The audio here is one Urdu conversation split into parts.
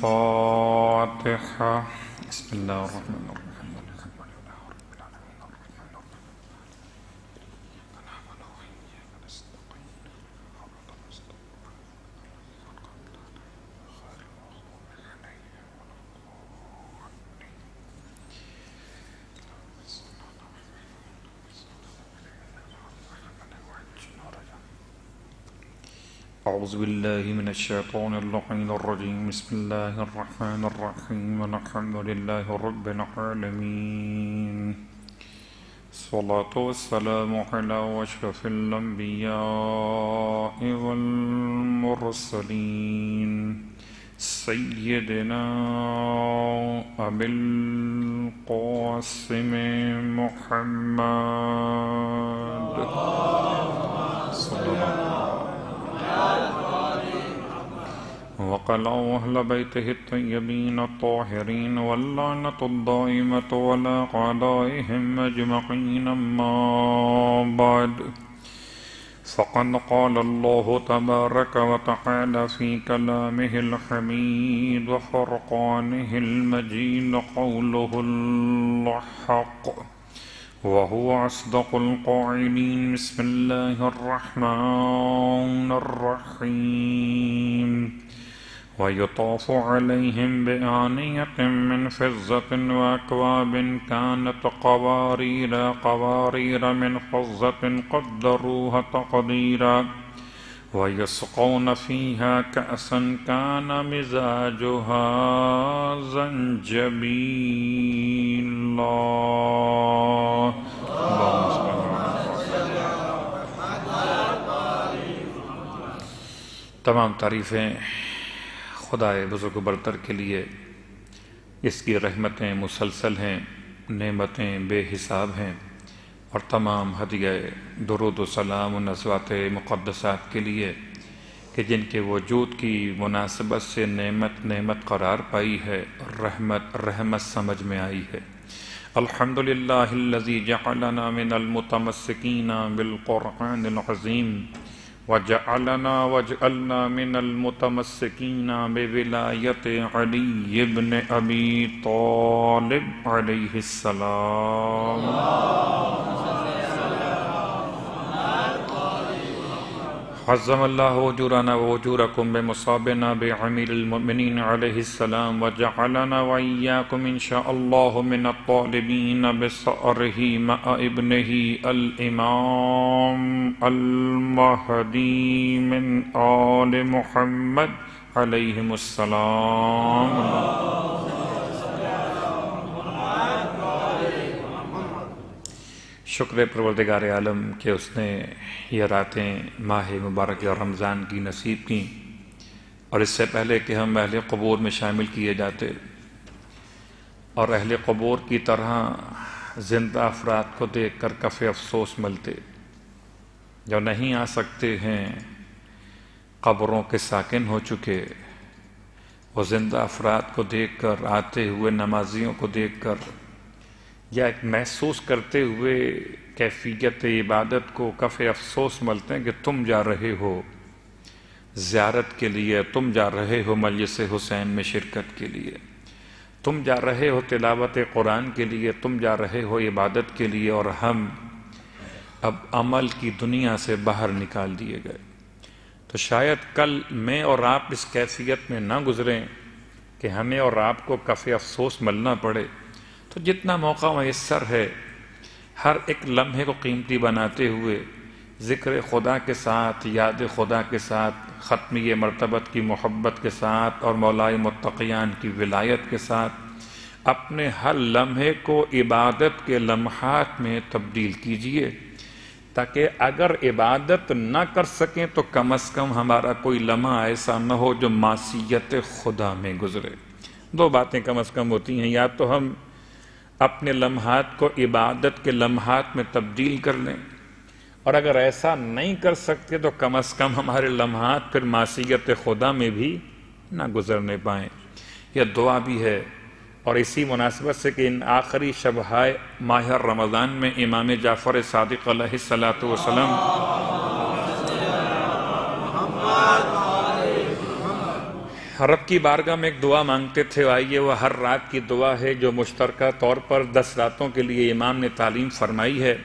الفاتحة. بسم الله الرحمن الرحيم. أعوذ بالله من الشيطان اللعين الرجيم. بسم الله الرحمن الرحيم. الحمد لله رب العالمين. الصلاة والسلام على أشرف الأنبياء والمرسلين سيدنا أبي القاسم محمد صلى الله عليه وسلم وقلعوا أهل بيته الطيبين الطاهرين واللعنة الدائمة على أعدائهم أجمعين. أما بعد، فقد قال الله تبارك وتعالى في كلامه الحميد وفرقانه المجيد قوله الحق وهو أصدق القائلين. بسم الله الرحمن الرحيم. ويطاف عليهم بآنية من فضة وأكواب كانت قوارير من فضة قدروها تقديرا ويسقون فيها كأسا كان مزاجها زنجبيلا. تمام تعریفیں خدائے بزرگ برتر کے لیے. اس کی رحمتیں مسلسل ہیں، نعمتیں بے حساب ہیں، اور تمام ہدیہ درود و سلام و نصوات مقدسات کے لیے کہ جن کے وجود کی مناسبت سے نعمت قرار پائی ہے، رحمت سمجھ میں آئی ہے. الحمدللہ الذی جعلنا من المتمسکین بالقرآن العظیم واجعلنا من المتمسکین بولایت علی بن ابی طالب علیہ السلام. عظم اللہ اجورنا واجورکم بمصابنا بعمیل المؤمنین علیہ السلام وجعلنا وإیاکم انشاء اللہ من الطالبین بثأرہ مع ابنہ الامام المہدی من آل محمد علیہم السلام. شکر پروردگار عالم کہ اس نے یہ راتیں ماہ مبارک اور رمضان کی نصیب کی، اور اس سے پہلے کہ ہم اہل قبور میں شامل کیے جاتے اور اہل قبور کی طرح زندہ افراد کو دیکھ کر کف افسوس ملتے جو نہیں آ سکتے ہیں، قبروں کے ساکن ہو چکے، وہ زندہ افراد کو دیکھ کر، آتے ہوئے نمازیوں کو دیکھ کر، یا ایک محسوس کرتے ہوئے کیفیت عبادت کو کف افسوس ملتے ہیں کہ تم جا رہے ہو زیارت کے لیے، تم جا رہے ہو مجلس حسین میں شرکت کے لیے، تم جا رہے ہو تلاوت قرآن کے لیے، تم جا رہے ہو عبادت کے لیے، اور ہم اب عمل کی دنیا سے باہر نکال دیے گئے. تو شاید کل میں اور آپ اس کیفیت میں نہ گزریں کہ ہمیں اور آپ کو کف افسوس ملنا پڑے. تو جتنا موقع میسر ہے ہر ایک لمحے کو قیمتی بناتے ہوئے ذکر خدا کے ساتھ، یاد خدا کے ساتھ، ختمی مرتبت کی محبت کے ساتھ اور مولائے متقیان کی ولایت کے ساتھ اپنے ہر لمحے کو عبادت کے لمحات میں تبدیل کیجئے، تاکہ اگر عبادت نہ کر سکیں تو کم از کم ہمارا کوئی لمحہ ایسا نہ ہو جو معصیت خدا میں گزرے. دو باتیں کم از کم ہوتی ہیں، یا تو ہم اپنے لمحات کو عبادت کے لمحات میں تبدیل کر لیں، اور اگر ایسا نہیں کر سکتے تو کم از کم ہمارے لمحات پھر معصیت خدا میں بھی نہ گزرنے پائیں. یہ دعا بھی ہے. اور اسی مناسبت سے کہ ان آخری شبہائے ماہ رمضان میں امام جعفر صادق علیہ السلام رب کی بارگاہ میں ایک دعا مانگتے تھے، آئیے وہ ہر رات کی دعا ہے جو مشترکہ طور پر 10 راتوں کے لیے امام نے تعلیم فرمائی ہے،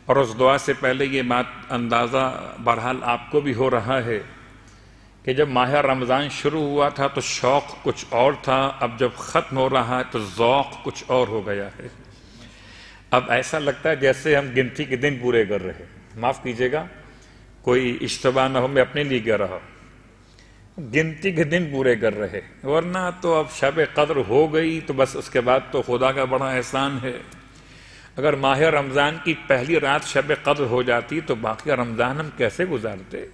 اور اس دعا سے پہلے یہ بات اندازہ بہرحال آپ کو بھی ہو رہا ہے کہ جب ماہ رمضان شروع ہوا تھا تو شوق کچھ اور تھا، اب جب ختم ہو رہا ہے تو ذوق کچھ اور ہو گیا ہے۔ اب ایسا لگتا ہے جیسے ہم گنتی کے دن پورے کر رہے ہیں۔ معاف کیجیے گا، کوئی اشتباہ نہ ہو، میں اپنے لیے کہہ رہا ہوں، گنتی کے دن پورے کر رہے، ورنہ تو اب شب قدر ہو گئی تو بس اس کے بعد تو خدا کا بڑا احسان ہے۔ اگر ماہ رمضان کی پہلی رات شب قدر ہو جاتی تو باقی رمضان ہم کیسے گزارتے؟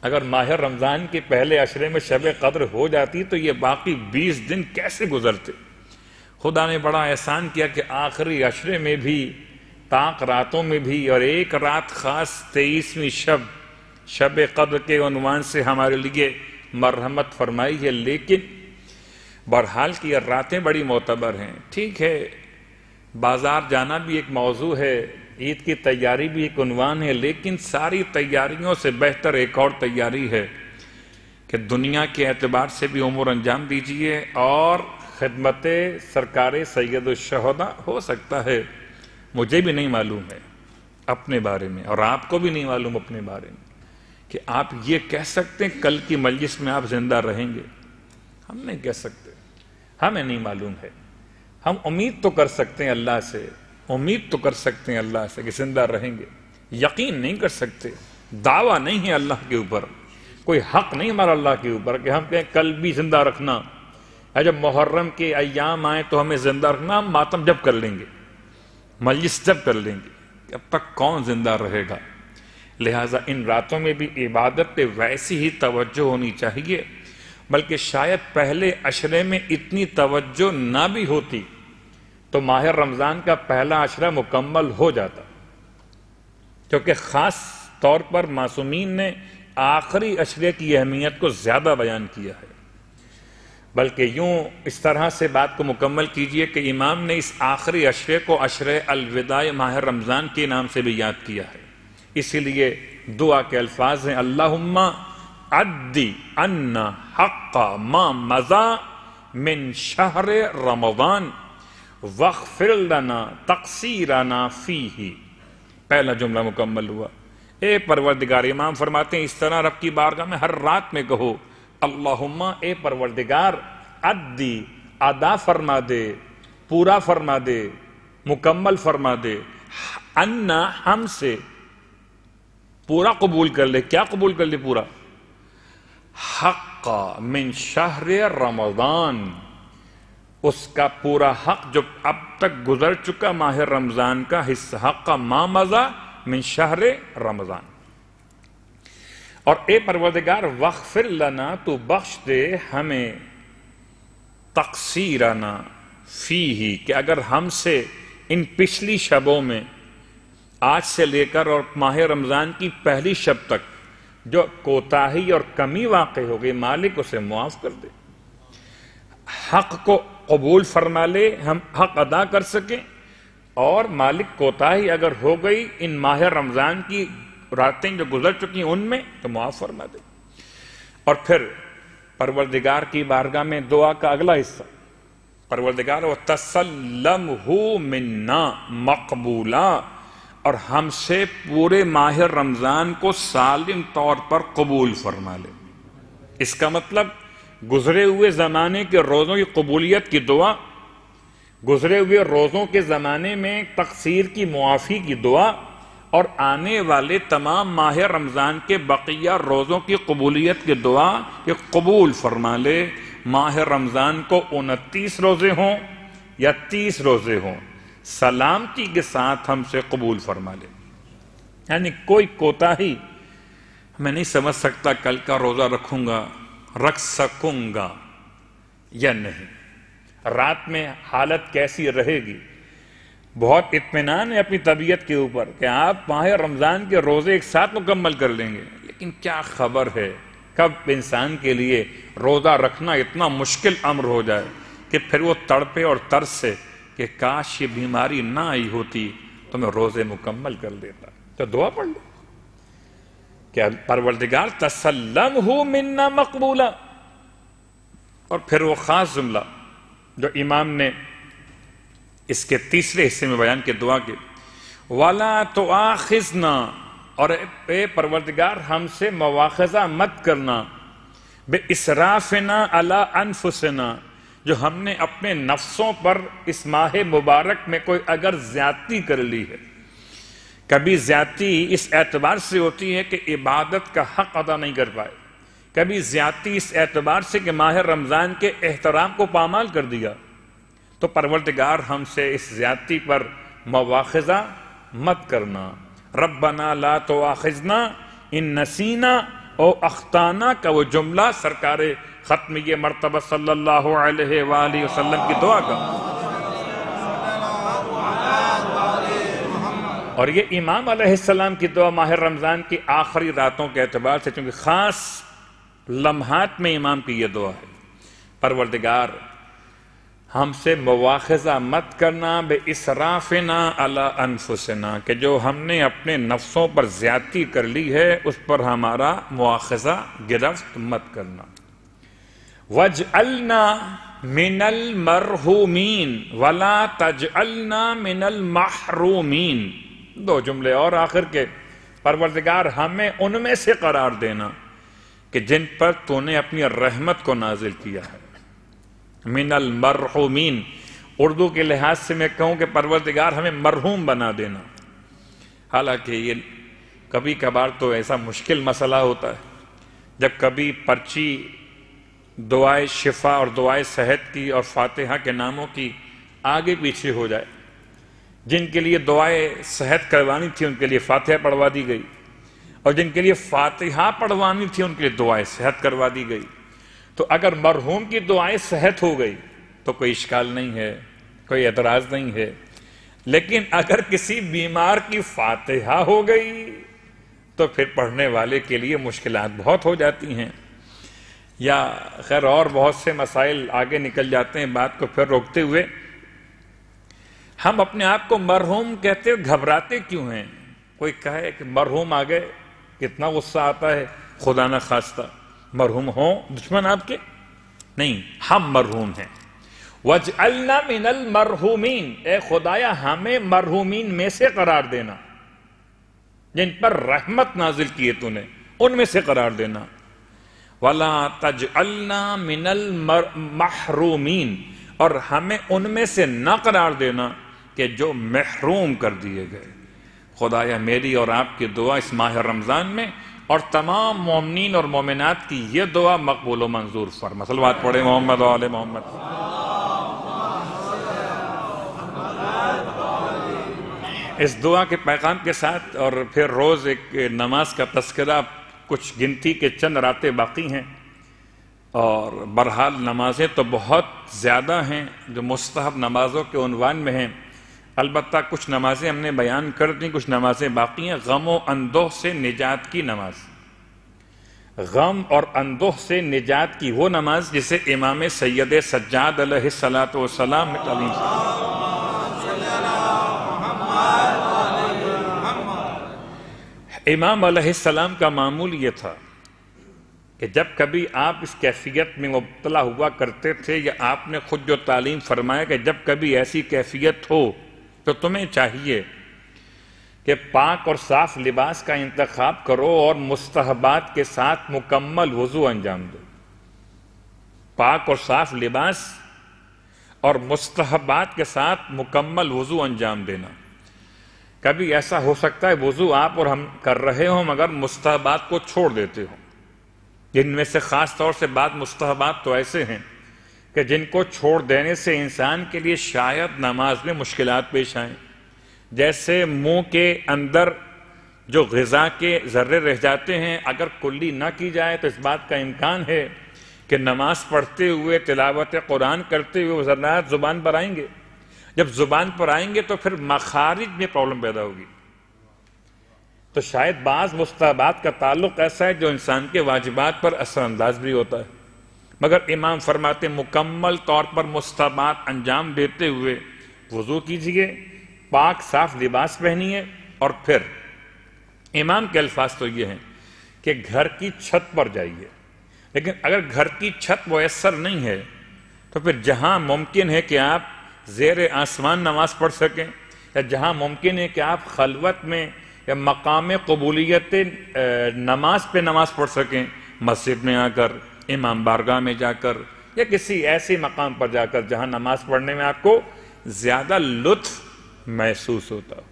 اگر ماہ رمضان کے پہلے عشرے میں شب قدر ہو جاتی تو یہ باقی 20 دن کیسے گزرتے؟ خدا نے بڑا احسان کیا کہ آخری عشرے میں بھی، طاق راتوں میں بھی، اور ایک رات خاص 23ویں شب قدر کے عنوان سے ہمارے لیے مرحمت فرمائی ہے۔ لیکن بہرحال کی یہ راتیں بڑی معتبر ہیں۔ ٹھیک ہے، بازار جانا بھی ایک موضوع ہے، عید کی تیاری بھی ایک عنوان ہے، لیکن ساری تیاریوں سے بہتر ایک اور تیاری ہے کہ دنیا کے اعتبار سے بھی امور انجام دیجئے اور خدمت سرکار سید الشہداء۔ ہو سکتا ہے مجھے بھی نہیں معلوم ہے اپنے بارے میں، اور آپ کو بھی نہیں معلوم اپنے بارے میں، کہ آپ یہ کہہ سکتے ہیں کل کی مجلس میں آپ زندہ رہیں گے۔ ہم نہیں کہہ سکتے، ہمیں نہیں معلوم ہے۔ ہم امید تو کر سکتے ہیں اللہ سے، امید تو کر سکتے ہیں اللہ سے کہ زندہ رہیں گے، یقین نہیں کر سکتے، دعویٰ نہیں ہے اللہ کے اوپر، کوئی حق نہیں ہمارا اللہ کے اوپر کہ ہم کہیں کل بھی زندہ رکھنا ہے، جب محرم کے ایام آئیں تو ہمیں زندہ رکھنا، ہم ماتم جب کر لیں گے، مجلس جب کر لیں گے، اب تک کون زندہ رہے گا؟ لہٰذا ان راتوں میں بھی عبادت پہ ویسی ہی توجہ ہونی چاہیے، بلکہ شاید پہلے عشرے میں اتنی توجہ نہ بھی ہوتی تو ماہ رمضان کا پہلا عشرہ مکمل ہو جاتا، کیونکہ خاص طور پر معصومین نے آخری عشرے کی اہمیت کو زیادہ بیان کیا ہے۔ بلکہ یوں اس طرح سے بات کو مکمل کیجئے کہ امام نے اس آخری عشرے کو عشرے الوداع ماہ رمضان کے نام سے بھی یاد کیا ہے۔ اسی لیے دعا کے الفاظ ہیں، اللہم عدی عنا حق ما مضی من شہر رمضان واغفر لنا تقصیرنا فیہ۔ پہلا جملہ مکمل ہوا۔ اے پروردگار، امام فرماتے ہیں اس طرح رب کی بارگاہ میں ہر رات میں کہو، اللہم اے پروردگار، عدی ادا فرما دے، پورا فرما دے، مکمل فرما دے، عنا ہم سے، پورا قبول کر لے۔ کیا قبول کر لے پورا؟ حق من شہر رمضان، اس کا پورا حق جو اب تک گزر چکا ماہ رمضان کا حصہ، حق ما مضی من شہر رمضان۔ اور اے پروردگار واغفر لنا، تو بخش دے ہمیں، تقصیرنا فیہ، کہ اگر ہم سے ان پچھلی شبوں میں آج سے لے کر اور ماہ رمضان کی پہلی شب تک جو کوتاہی اور کمی واقع ہو گئی، مالک اسے معاف کر دے، حق کو قبول فرما لے، ہم حق ادا کر سکیں، اور مالک کوتاہی اگر ہو گئی ان ماہ رمضان کی راتیں جو گزر چکی ہیں ان میں، تو معاف فرما دے۔ اور پھر پروردگار کی بارگاہ میں دعا کا اگلا حصہ، پروردگار وَتَسَلَّمْهُ مِنَّا مَقْبُولًا، اور ہم سے پورے ماہ رمضان کو سالم طور پر قبول فرما لے۔ اس کا مطلب گزرے ہوئے زمانے کے روزوں کی قبولیت کی دعا، گزرے ہوئے روزوں کے زمانے میں تقصیر کی معافی کی دعا، اور آنے والے تمام ماہ رمضان کے بقیہ روزوں کی قبولیت کی دعا کہ قبول فرما لے۔ ماہ رمضان کو 29 روزے ہوں یا 30 روزے ہوں، سلامتی کے ساتھ ہم سے قبول فرما لے۔ یعنی کوئی کوتاہی میں نہیں سمجھ سکتا کل کا روزہ رکھ سکوں گا یا نہیں، رات میں حالت کیسی رہے گی۔ بہت اطمینان ہے اپنی طبیعت کے اوپر کہ آپ ماہ رمضان کے روزے ایک ساتھ مکمل کر لیں گے، لیکن کیا خبر ہے کب انسان کے لیے روزہ رکھنا اتنا مشکل امر ہو جائے کہ پھر وہ تڑپے اور ترس سے کہ کاش یہ بیماری نہ آئی ہوتی تو میں روزے مکمل کر دیتا۔ تو دعا پڑھ لیں کہ پروردگار تسلمہ منا مقبولا، اور پھر وہ خاص جملہ جو امام نے اس کے تیسرے حصے میں بیان کے دعا کے، وَلَا تُؤَاخِذْنَا، اور اے پروردگار ہم سے مواخذہ مت کرنا، بِإِسْرَافِنَا عَلَىٰ أَنفُسِنَا، جو ہم نے اپنے نفسوں پر اس ماہ مبارک میں کوئی اگر زیادتی کر لی ہے۔ کبھی زیادتی اس اعتبار سے ہوتی ہے کہ عبادت کا حق ادا نہیں کر پائے، کبھی زیادتی اس اعتبار سے کہ ماہ رمضان کے احترام کو پامال کر دیا۔ تو پروردگار ہم سے اس زیادتی پر مواخذہ مت کرنا۔ ربنا لا تؤاخذنا ان نسینا او اخطانا کا وہ جملہ سرکار ختم یہ مرتبہ صلی اللہ علیہ وآلہ وسلم کی دعا کا، اور یہ امام علیہ السلام کی دعا ماہ رمضان کی آخری راتوں کے اعتبار سے، چونکہ خاص لمحات میں امام کی یہ دعا ہے، پروردگار ہم سے مواخذہ مت کرنا بِإِسْرَافِنَا عَلَىٰ أَنفُسِنَا، کہ جو ہم نے اپنے نفسوں پر زیادتی کر لی ہے اس پر ہمارا مواخذہ گرفت مت کرنا۔ وَاجْعَلْنَا مِنَ الْمَرْحُومِينَ وَلَا تَجْعَلْنَا مِنَ الْمَحْرُومِينَ، دو جملے اور آخر کے، پروردگار ہمیں ان میں سے قرار دینا کہ جن پر تو نے اپنی رحمت کو نازل کیا ہے۔ من المرحومین، اردو کے لحاظ سے میں کہوں کہ پروردگار ہمیں مرحوم بنا دینا۔ حالانکہ یہ کبھی کبھار تو ایسا مشکل مسئلہ ہوتا ہے جب کبھی پرچی دعائے شفا اور دعائے صحت کی اور فاتحہ کے ناموں کی آگے پیچھے ہو جائے، جن کے لیے دعائے صحت کروانی تھی ان کے لیے فاتحہ پڑھوا دی گئی، اور جن کے لیے فاتحہ پڑھوانی تھی ان کے لیے دعائے صحت کروا دی گئی۔ تو اگر مرحوم کی دعائیں صحت ہو گئی تو کوئی اشکال نہیں ہے، کوئی اعتراض نہیں ہے، لیکن اگر کسی بیمار کی فاتحہ ہو گئی تو پھر پڑھنے والے کے لیے مشکلات بہت ہو جاتی ہیں، یا خیر اور بہت سے مسائل آگے نکل جاتے ہیں بات کو پھر روکتے ہوئے۔ ہم اپنے آپ کو مرحوم کہتے ہوئے گھبراتے کیوں ہیں؟ کوئی کہے کہ مرحوم آ گئے، کتنا غصہ آتا ہے، خدا نہ خواستہ مرحوم ہوں دشمن آپ کے؟ نہیں، ہم مرحوم ہیں۔ وَاجْعَلْنَا مِنَ الْمَرْحُومِينَ، اے خدایا ہمیں مرحومین میں سے قرار دینا، جن پر رحمت نازل کی ہے تو نے ان میں سے قرار دینا۔ وَلَا تَجْعَلْنَا مِنَ الْمَحْرُومِينَ، اور ہمیں ان میں سے نہ قرار دینا کہ جو محروم کر دیے گئے۔ خدایا میری اور آپ کی دعا اس ماہ رمضان میں اور تمام مومنین اور مومنات کی یہ دعا مقبول و منظور فرما۔ صلوات پڑھیں محمد و آل محمد۔ اس دعا کے پیغام کے ساتھ اور پھر روز ایک نماز کا تذکرہ، کچھ گنتی کے چند راتیں باقی ہیں، اور بہرحال نمازیں تو بہت زیادہ ہیں جو مستحب نمازوں کے عنوان میں ہیں، البتہ کچھ نمازیں ہم نے بیان کر دیں، کچھ نمازیں باقی ہیں۔ غم و اندوہ سے نجات کی نماز، غم اور اندوہ سے نجات کی وہ نماز جسے امام سید سجاد علیہ السلام نے تعلیم سے، امام علیہ السلام کا معمول یہ تھا کہ جب کبھی آپ اس کیفیت میں مبتلا ہوا کرتے تھے، یا آپ نے خود جو تعلیم فرمایا کہ جب کبھی ایسی کیفیت ہو تو تمہیں چاہیے کہ پاک اور صاف لباس کا انتخاب کرو اور مستحبات کے ساتھ مکمل وضو انجام دو۔ پاک اور صاف لباس اور مستحبات کے ساتھ مکمل وضو انجام دینا۔ کبھی ایسا ہو سکتا ہے وضو آپ اور ہم کر رہے ہوں مگر مستحبات کو چھوڑ دیتے ہوں، جن میں سے خاص طور سے بعض مستحبات تو ایسے ہیں کہ جن کو چھوڑ دینے سے انسان کے لیے شاید نماز میں مشکلات پیش آئیں، جیسے منہ کے اندر جو غذا کے ذرے رہ جاتے ہیں، اگر کلی نہ کی جائے تو اس بات کا امکان ہے کہ نماز پڑھتے ہوئے تلاوت قرآن کرتے ہوئے وہ ذرات زبان پر آئیں گے۔ جب زبان پر آئیں گے تو پھر مخارج میں پرابلم پیدا ہوگی۔ تو شاید بعض مستحبات کا تعلق ایسا ہے جو انسان کے واجبات پر اثر انداز بھی ہوتا ہے، مگر امام فرماتے مکمل طور پر مستحبات انجام دیتے ہوئے وضو کیجئے، پاک صاف لباس پہنیے، اور پھر امام کے الفاظ تو یہ ہیں کہ گھر کی چھت پر جائیے، لیکن اگر گھر کی چھت میسر نہیں ہے تو پھر جہاں ممکن ہے کہ آپ زیر آسمان نماز پڑھ سکیں، یا جہاں ممکن ہے کہ آپ خلوت میں یا مقام قبولیت نماز پہ نماز پڑھ سکیں، مسجد میں آ کر، امام بارگاہ میں جا کر، یا کسی ایسے مقام پر جا کر جہاں نماز پڑھنے میں آپ کو زیادہ لطف محسوس ہوتا ہو،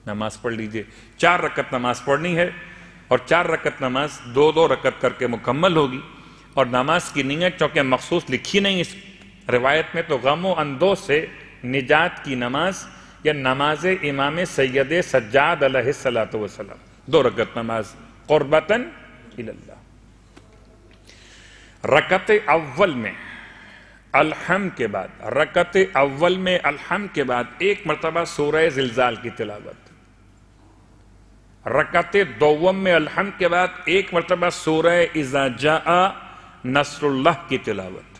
نماز پڑھ لیجئے۔ 4 رکعت نماز پڑھنی ہے، اور 4 رکعت نماز 2 رکعت کر کے مکمل ہوگی، اور نماز کی نیت چونکہ مخصوص لکھی نہیں اس روایت میں، تو غم و اندوہ سے نجات کی نماز یا نماز امام سید سجاد علیہ السلام، 2 رکعت نماز قربتاً اللہ۔ رکعت اول میں الحمد کے بعد، رکعت اول میں الحمد کے بعد 1 مرتبہ سورہ زلزال کی تلاوت، رکعت دوم میں الحمد کے بعد 1 مرتبہ سورہ اذا جاء نصر اللہ کی تلاوت،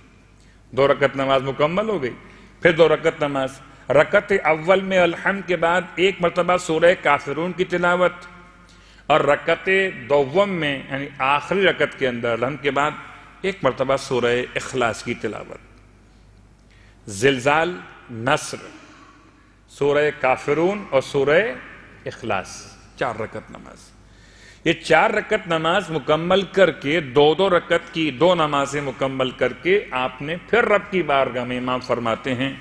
2 رکعت نماز مکمل ہو گئی۔ پھر 2 رکعت نماز، رکعت اول میں الحمد کے بعد 1 مرتبہ سورہ کافرون کی تلاوت، اور رکعت دوم میں یعنی آخری رکعت کے اندر الحمد کے بعد 1 مرتبہ سورہ اخلاص کی تلاوت۔ زلزال، نصر، سورہ کافرون اور سورہ اخلاص، 4 رکعت نماز۔ یہ 4 رکعت نماز مکمل کر کے 2 رکعت کی 2 نمازیں مکمل کر کے آپ نے پھر رب کی بارگاہ میں، امام فرماتے ہیں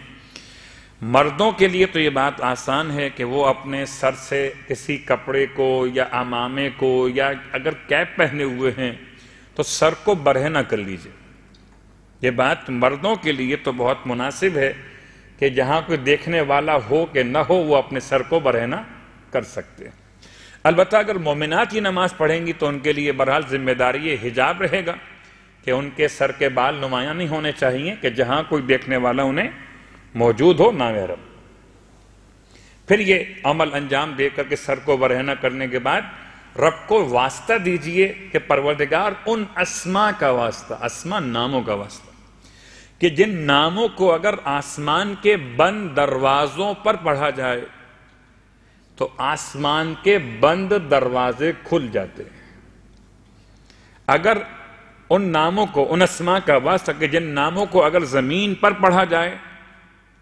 مردوں کے لیے تو یہ بات آسان ہے کہ وہ اپنے سر سے کسی کپڑے کو یا عمامے کو، یا اگر کیپ پہنے ہوئے ہیں تو سر کو برہنہ کر لیجئے۔ یہ بات مردوں کے لیے تو بہت مناسب ہے کہ جہاں کوئی دیکھنے والا ہو کہ نہ ہو وہ اپنے سر کو برہنہ کر سکتے ہیں۔ البتہ اگر مومنات کی نماز پڑھیں گی تو ان کے لیے بہرحال ذمہ داری یہ حجاب رہے گا کہ ان کے سر کے بال نمایاں نہیں ہونے چاہیے کہ جہاں کوئی دیکھنے والا انہیں موجود ہو، نامحرم۔ پھر یہ عمل انجام دے کر کے سر کو برہنہ کرنے کے بعد رب کو واسطہ دیجئے کہ پروردگار ان اسماء کا واسطہ، اسماء ناموں کا واسطہ، کہ جن ناموں کو اگر آسمان کے بند دروازوں پر پڑھا جائے تو آسمان کے بند دروازے کھل جاتے ہیں۔ اگر ان ناموں کو، ان اسماء کا واسطہ کہ جن ناموں کو اگر زمین پر پڑھا جائے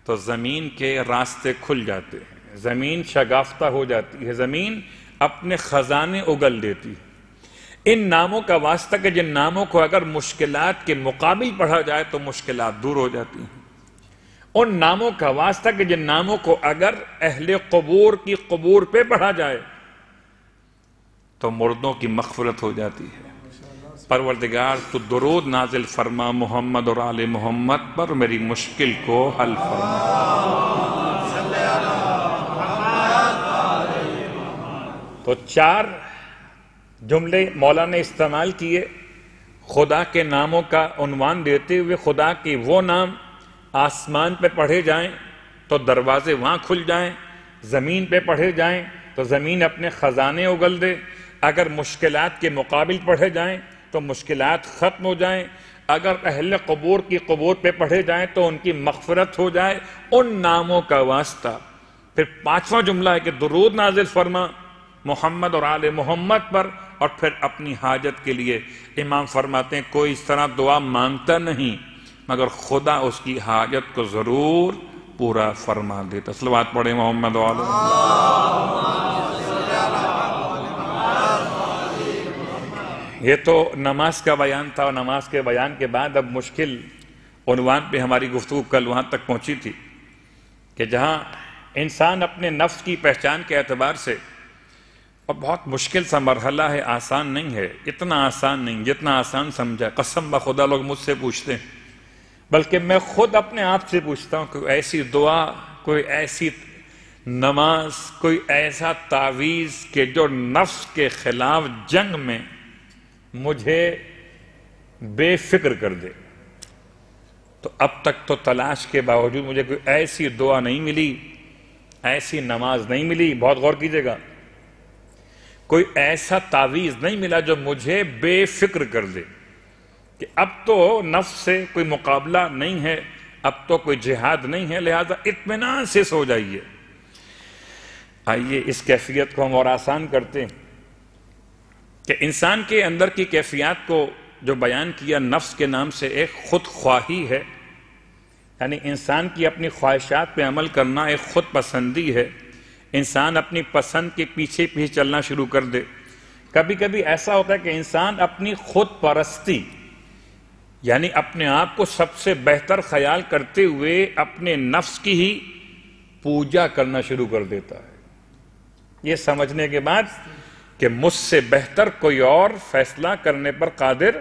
تو زمین کے راستے کھل جاتے ہیں، زمین شگافتہ ہو جاتی ہے، زمین اپنے خزانے اگل دیتی ہے۔ ان ناموں کا واسطہ کہ جن ناموں کو اگر مشکلات کے مقابل پڑھا جائے تو مشکلات دور ہو جاتی ہیں۔ ان ناموں کا واسطہ کہ جن ناموں کو اگر اہل قبور کی قبور پہ پڑھا جائے تو مردوں کی مغفرت ہو جاتی ہے۔ پروردگار تو درود نازل فرما محمد اور آل محمد پر، میری مشکل کو حل فرما۔ تو 4 جملے مولا نے استعمال کیے خدا کے ناموں کا عنوان دیتے ہوئے۔ خدا کے وہ نام آسمان پہ پڑھے جائیں تو دروازے وہاں کھل جائیں، زمین پہ پڑھے جائیں تو زمین اپنے خزانے اگل دے، اگر مشکلات کے مقابل پڑھے جائیں تو مشکلات ختم ہو جائیں، اگر اہل قبور کی قبور پہ پڑھے جائیں تو ان کی مغفرت ہو جائے، ان ناموں کا واسطہ۔ پھر 5واں جملہ ہے کہ درود نازل فرما محمد اور آل محمد پر، اور پھر اپنی حاجت کے لیے امام فرماتے ہیں کوئی اس طرح دعا مانگتا نہیں مگر خدا اس کی حاجت کو ضرور پورا فرما دیتا۔ صلوات پڑھیں محمد و آل محمد۔ یہ تو نماز کا بیان تھا، اور نماز کے بیان کے بعد اب مشکل عنوان پہ ہماری گفتگو کل وہاں تک پہنچی تھی کہ جہاں انسان اپنے نفس کی پہچان کے اعتبار سے، اور بہت مشکل سا مرحلہ ہے، آسان نہیں ہے، اتنا آسان نہیں جتنا آسان سمجھا۔ قسم بخدا لوگ مجھ سے پوچھتے ہیں، بلکہ میں خود اپنے آپ سے پوچھتا ہوں، کوئی ایسی دعا، کوئی ایسی نماز، کوئی ایسا تعویذ کہ جو نفس کے خلاف جنگ میں مجھے بے فکر کر دے۔ تو اب تک تو تلاش کے باوجود مجھے کوئی ایسی دعا نہیں ملی، ایسی نماز نہیں ملی، بہت غور کیجئے گا، کوئی ایسا تعویذ نہیں ملا جو مجھے بے فکر کر دے کہ اب تو نفس سے کوئی مقابلہ نہیں ہے، اب تو کوئی جہاد نہیں ہے، لہذا اطمینان سے سو جائیے۔ آئیے اس کیفیت کو ہم اور آسان کرتے ہیں کہ انسان کے اندر کی کیفیات کو جو بیان کیا نفس کے نام سے ایک خود خواہی ہے، یعنی انسان کی اپنی خواہشات پہ عمل کرنا ایک خود پسندی ہے، انسان اپنی پسند کے پیچھے پیچھے چلنا شروع کر دے۔ کبھی کبھی ایسا ہوتا ہے کہ انسان اپنی خود پرستی، یعنی اپنے آپ کو سب سے بہتر خیال کرتے ہوئے اپنے نفس کی ہی پوجا کرنا شروع کر دیتا ہے، یہ سمجھنے کے بعد کہ مجھ سے بہتر کوئی اور فیصلہ کرنے پر قادر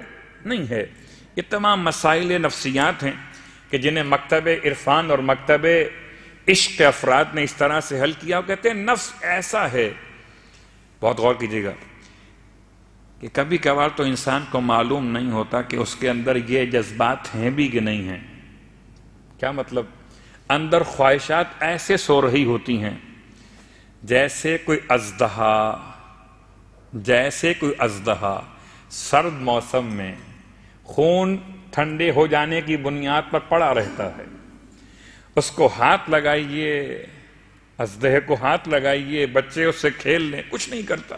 نہیں ہے۔ یہ تمام مسائل نفسیات ہیں کہ جنہیں مکتب عرفان اور مکتب عشق کے افراد نے اس طرح سے حل کیا، وہ کہتے ہیں نفس ایسا ہے۔ بہت غور کیجیے گا کہ کبھی کبھار تو انسان کو معلوم نہیں ہوتا کہ اس کے اندر یہ جذبات ہیں بھی کہ نہیں ہیں۔ کیا مطلب؟ اندر خواہشات ایسے سو رہی ہوتی ہیں جیسے کوئی اژدہا سرد موسم میں خون ٹھنڈے ہو جانے کی بنیاد پر پڑا رہتا ہے، اس کو ہاتھ لگائیے، اژدہے کو ہاتھ لگائیے، بچے اس سے کھیل لیں، کچھ نہیں کرتا،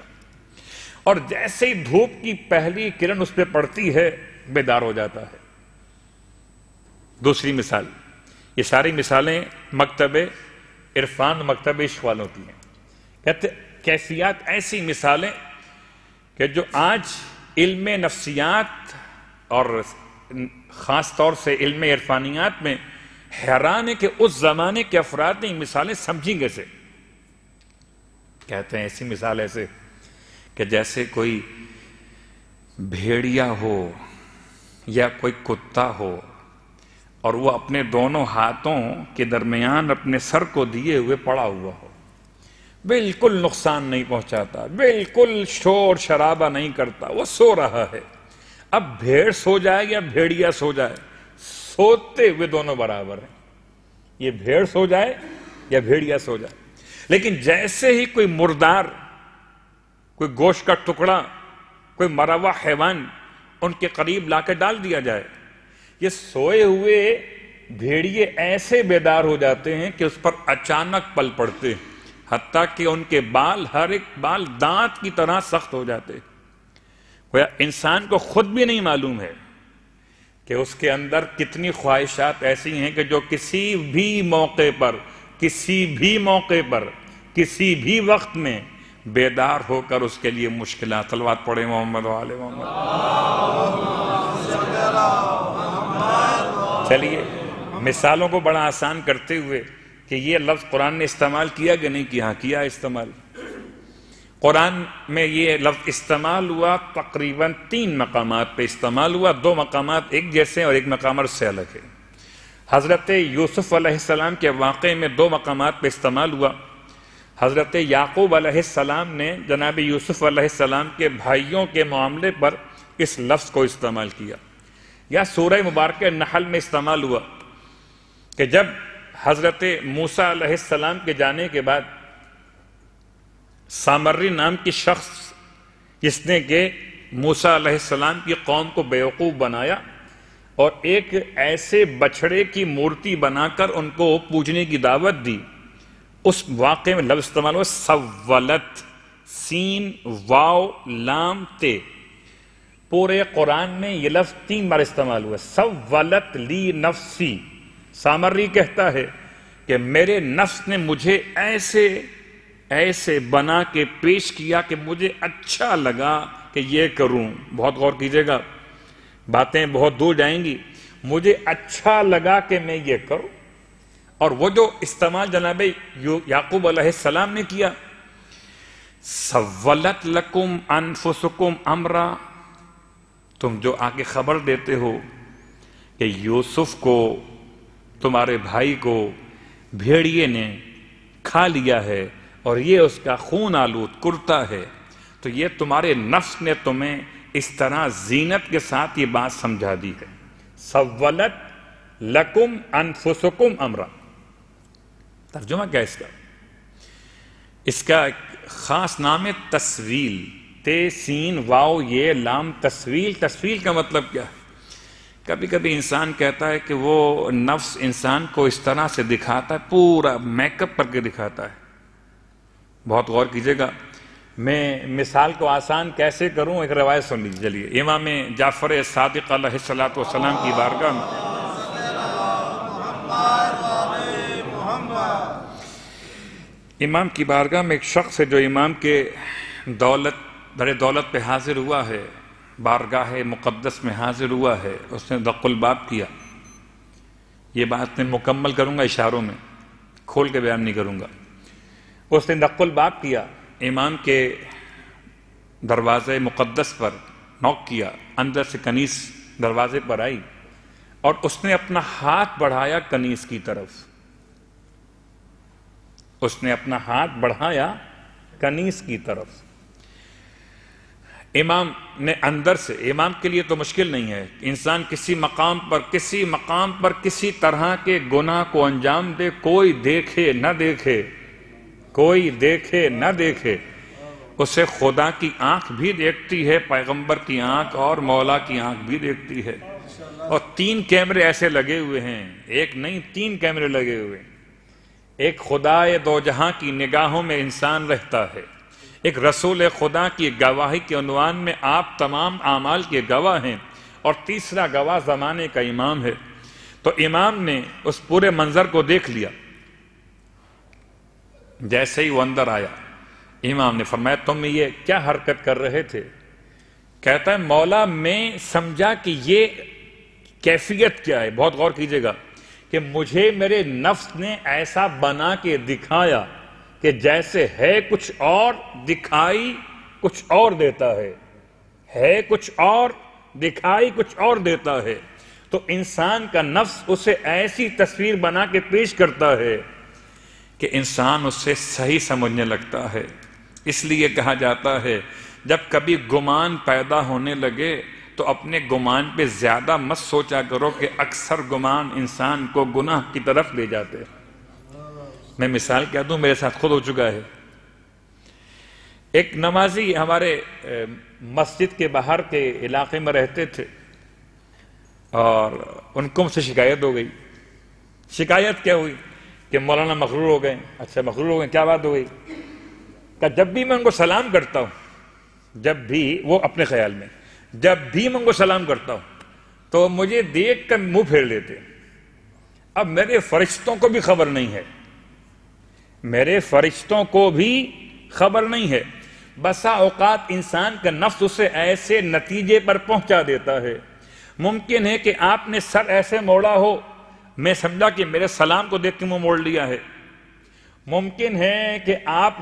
اور جیسے ہی دھوپ کی پہلی کرن اس پہ پڑتی ہے بیدار ہو جاتا ہے۔ دوسری مثال، یہ ساری مثالیں مکتب عرفان مکتب عشق والوں کی ہیں۔ کہتے کیفیات ایسی مثالیں کہ جو آج علم نفسیات اور خاص طور سے علم عرفانیات میں حیران ہے کہ اس زمانے کے افراد نے مثالیں سمجھی کیسے۔ کہتے ہیں ایسی مثال ایسے کہ جیسے کوئی بھیڑیا ہو یا کوئی کتا ہو اور وہ اپنے دونوں ہاتھوں کے درمیان اپنے سر کو دیے ہوئے پڑا ہوا ہو، بالکل نقصان نہیں پہنچاتا، بالکل شور شرابہ نہیں کرتا، وہ سو رہا ہے۔ اب بھیڑ سو جائے یا بھیڑیا سو جائے، سوتے ہوئے دونوں برابر ہیں، یہ بھیڑ سو جائے یا بھیڑیا سو جائے۔ لیکن جیسے ہی کوئی مردار، کوئی گوشت کا ٹکڑا، کوئی مرا ہوا حیوان ان کے قریب لا کے ڈال دیا جائے، یہ سوئے ہوئے بھیڑیے ایسے بیدار ہو جاتے ہیں کہ اس پر اچانک پل پڑتے ہیں، حتیٰ کہ ان کے بال، ہر ایک بال دانت کی طرح سخت ہو جاتے۔ انسان کو خود بھی نہیں معلوم ہے کہ اس کے اندر کتنی خواہشات ایسی ہیں کہ جو کسی بھی موقع پر، کسی بھی وقت میں بیدار ہو کر اس کے لیے مشکلات۔ صلوات پڑھیں محمد و آل محمد۔ چلیے مثالوں کو بڑا آسان کرتے ہوئے کہ یہ لفظ قرآن نے استعمال کیا کہ نہیں کیا؟ کیا استعمال۔ قرآن میں یہ لفظ استعمال ہوا تقریباً 3 مقامات پہ استعمال ہوا، 2 مقامات ایک جیسے اور ایک مقام سے الگ ہے۔ حضرت یوسف علیہ السلام کے واقعے میں 2 مقامات پہ استعمال ہوا۔ حضرت یعقوب علیہ السلام نے جناب یوسف علیہ السلام کے بھائیوں کے معاملے پر اس لفظ کو استعمال کیا، یا سورہ مبارکہ نحل میں استعمال ہوا کہ جب حضرت موسیٰ علیہ السلام کے جانے کے بعد سامری نام کی شخص جس نے کہ موسیٰ علیہ السلام کی قوم کو بیوقوف بنایا اور ایک ایسے بچڑے کی مورتی بنا کر ان کو پوجنے کی دعوت دی، اس واقعے میں لفظ استعمال ہوا سولت، سین واو لام تے۔ پورے قرآن میں یہ لفظ 3 بار استعمال ہوا، سولت لی نفسی۔ سامری کہتا ہے کہ میرے نفس نے مجھے ایسے بنا کے پیش کیا کہ مجھے اچھا لگا کہ یہ کروں۔ بہت غور کیجئے گا، باتیں بہت دور جائیں گی۔ مجھے اچھا لگا کہ میں یہ کروں، اور وہ جو استعمال جناب یعقوب علیہ السلام نے کیا، سولت لکم انفسکم امرا، تم جو آگے خبر دیتے ہو کہ یوسف کو، تمہارے بھائی کو بھیڑیے نے کھا لیا ہے اور یہ اس کا خون آلود کرتا ہے، تو یہ تمہارے نفس نے تمہیں اس طرح زینت کے ساتھ یہ بات سمجھا دی ہے۔ سولت لکم انفسکم امرا، ترجمہ کیا اس کا؟ اس کا خاص نام ہے تسویل، تے سین واو یہ لام تسویل۔ تسویل کا مطلب کیا ہے؟ کبھی کبھی انسان کہتا ہے کہ وہ نفس انسان کو اس طرح سے دکھاتا ہے، پورا میک اپ کر کے دکھاتا ہے۔ بہت غور کیجئے گا، میں مثال کو آسان کیسے کروں، ایک روایت سن لیجیے. چلیے، امام جعفر صادق علیہ السلام کی بارگاہ میں امام کی بارگاہ میں ایک شخص ہے جو امام کے در دولت پہ حاضر ہوا ہے، بارگاہ مقدس میں حاضر ہوا ہے. اس نے دق الباب کیا. یہ بات میں مکمل کروں گا اشاروں میں، کھول کے بیان نہیں کروں گا. اس نے دق الباب کیا، امام کے دروازے مقدس پر نوک کیا. اندر سے کنیز دروازے پر آئی اور اس نے اپنا ہاتھ بڑھایا کنیز کی طرف. اس نے اپنا ہاتھ بڑھایا کنیز کی طرف. امام نے اندر سے، امام کے لیے تو مشکل نہیں ہے، انسان کسی مقام پر کسی طرح کے گناہ کو انجام دے، کوئی دیکھے نہ دیکھے، کوئی دیکھے نہ دیکھے، اسے خدا کی آنکھ بھی دیکھتی ہے، پیغمبر کی آنکھ اور مولا کی آنکھ بھی دیکھتی ہے. اور 3 کیمرے ایسے لگے ہوئے ہیں، ایک نہیں 3 کیمرے لگے ہوئے ہیں. ایک خدائے دو جہاں کی نگاہوں میں انسان رہتا ہے، ایک رسول خدا کی گواہی کے عنوان میں آپ تمام اعمال کے گواہ ہیں، اور تیسرا گواہ زمانے کا امام ہے. تو امام نے اس پورے منظر کو دیکھ لیا. جیسے ہی وہ اندر آیا، امام نے فرمایا تم یہ کیا حرکت کر رہے تھے؟ کہتا ہے مولا میں سمجھا کہ یہ کیفیت کیا ہے. بہت غور کیجئے گا کہ مجھے میرے نفس نے ایسا بنا کے دکھایا کہ جیسے ہے کچھ اور، دکھائی کچھ اور دیتا ہے کچھ اور، دکھائی کچھ اور دیتا ہے. تو انسان کا نفس اسے ایسی تصویر بنا کے پیش کرتا ہے کہ انسان اسے صحیح سمجھنے لگتا ہے. اس لیے کہا جاتا ہے جب کبھی گمان پیدا ہونے لگے تو اپنے گمان پہ زیادہ مت سوچا کرو کہ اکثر گمان انسان کو گناہ کی طرف لے جاتے ہیں. میں مثال کہہ دوں، میرے ساتھ خود ہو چکا ہے. ایک نمازی ہمارے مسجد کے باہر کے علاقے میں رہتے تھے اور ان کو مجھ سے شکایت ہو گئی. شکایت کیا ہوئی کہ مولانا مغرور ہو گئے. اچھا مغرور ہو گئے، کیا بات ہو گئی؟ کہ جب بھی میں ان کو سلام کرتا ہوں، جب بھی وہ اپنے خیال میں جب بھی میں ان کو سلام کرتا ہوں تو مجھے دیکھ کر منہ پھیر لیتے. اب میرے فرشتوں کو بھی خبر نہیں ہے، میرے فرشتوں کو بھی خبر نہیں ہے. بسا اوقات انسان کا نفس اسے ایسے نتیجے پر پہنچا دیتا ہے. ممکن ہے کہ آپ نے سر ایسے موڑا ہو، میں سمجھا کہ میرے سلام کو دیکھ کے منہ موڑ لیا ہے. ممکن ہے کہ آپ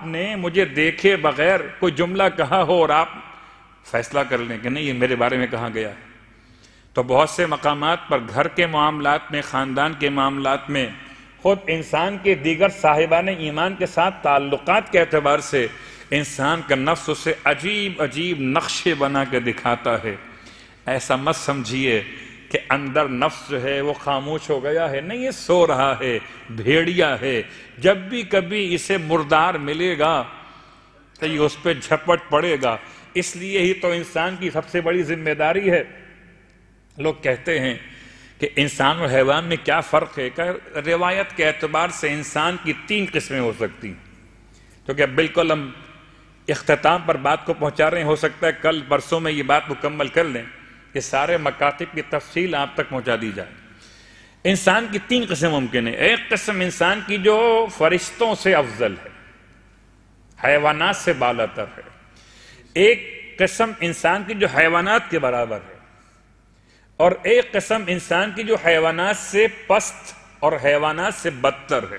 نے مجھے دیکھے بغیر کوئی جملہ کہا ہو اور آپ فیصلہ کر لیں کہ نہیں یہ میرے بارے میں کہا گیا ہے. تو بہت سے مقامات پر گھر کے معاملات میں، خاندان کے معاملات میں، خود انسان کے دیگر صاحبان ایمان کے ساتھ تعلقات کے اعتبار سے انسان کا نفس اسے عجیب عجیب نقشے بنا کے دکھاتا ہے. ایسا مت سمجھیے کہ اندر نفس جو ہے وہ خاموش ہو گیا ہے. نہیں، یہ سو رہا ہے، بھیڑیا ہے. جب بھی کبھی اسے مردار ملے گا تو یہ اس پہ جھپٹ پڑے گا. اس لیے ہی تو انسان کی سب سے بڑی ذمہ داری ہے. لوگ کہتے ہیں کہ انسان اور حیوان میں کیا فرق ہے؟ کہ روایت کے اعتبار سے انسان کی 3 قسمیں ہو سکتی ہیں. کیونکہ اب بالکل ہم اختتام پر بات کو پہنچا رہے ہیں، ہو سکتا ہے کل برسوں میں یہ بات مکمل کر لیں کہ سارے مکاتب کی تفصیل آپ تک پہنچا دی جائے. انسان کی 3 قسم ممکن ہے. ایک قسم انسان کی جو فرشتوں سے افضل ہے، حیوانات سے بالاتر ہے. ایک قسم انسان کی جو حیوانات کے برابر ہے، اور ایک قسم انسان کی جو حیوانات سے پست اور حیوانات سے بدتر ہے.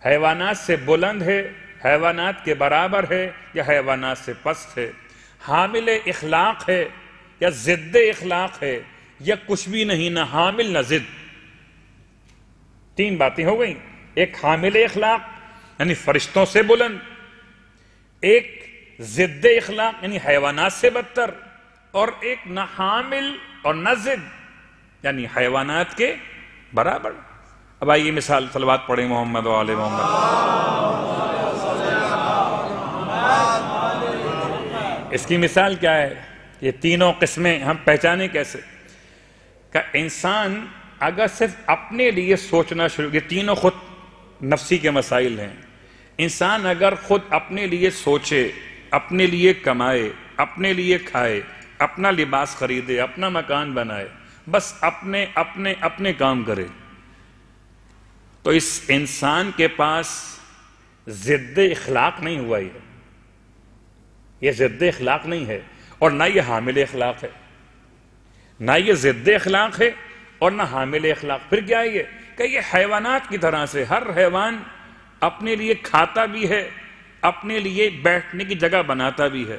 حیوانات سے بلند ہے، حیوانات کے برابر ہے، یا حیوانات سے پست ہے. حامل اخلاق ہے یا ضد اخلاق ہے، یا کچھ بھی نہیں، نہ حامل نہ ضد. 3 باتیں ہو گئیں. ایک حامل اخلاق یعنی فرشتوں سے بلند، ایک ضد اخلاق یعنی حیوانات سے بدتر، اور ایک نہ حامل اور نہ ضد یعنی حیوانات کے برابر. اب آئیے مثال، صلوات پڑھیں محمد و آل محمد. اس کی مثال کیا ہے؟ یہ تینوں قسمیں ہم پہچانے کیسے؟ کہ انسان اگر صرف اپنے لیے سوچنا شروع، یہ تینوں خود نفسی کے مسائل ہیں. انسان اگر خود اپنے لیے سوچے، اپنے لیے کمائے، اپنے لیے کھائے، اپنا لباس خریدے، اپنا مکان بنائے، بس اپنے اپنے اپنے کام کرے، تو اس انسان کے پاس ضد اخلاق نہیں ہوا یہ ضد اخلاق نہیں ہے، اور نہ یہ حامل اخلاق ہے، نہ یہ ضد اخلاق ہے اور نہ حامل اخلاق. پھر کیا ہے یہ کہ یہ حیوانات کی طرح سے ہر حیوان اپنے لیے کھاتا بھی ہے، اپنے لیے بیٹھنے کی جگہ بناتا بھی ہے.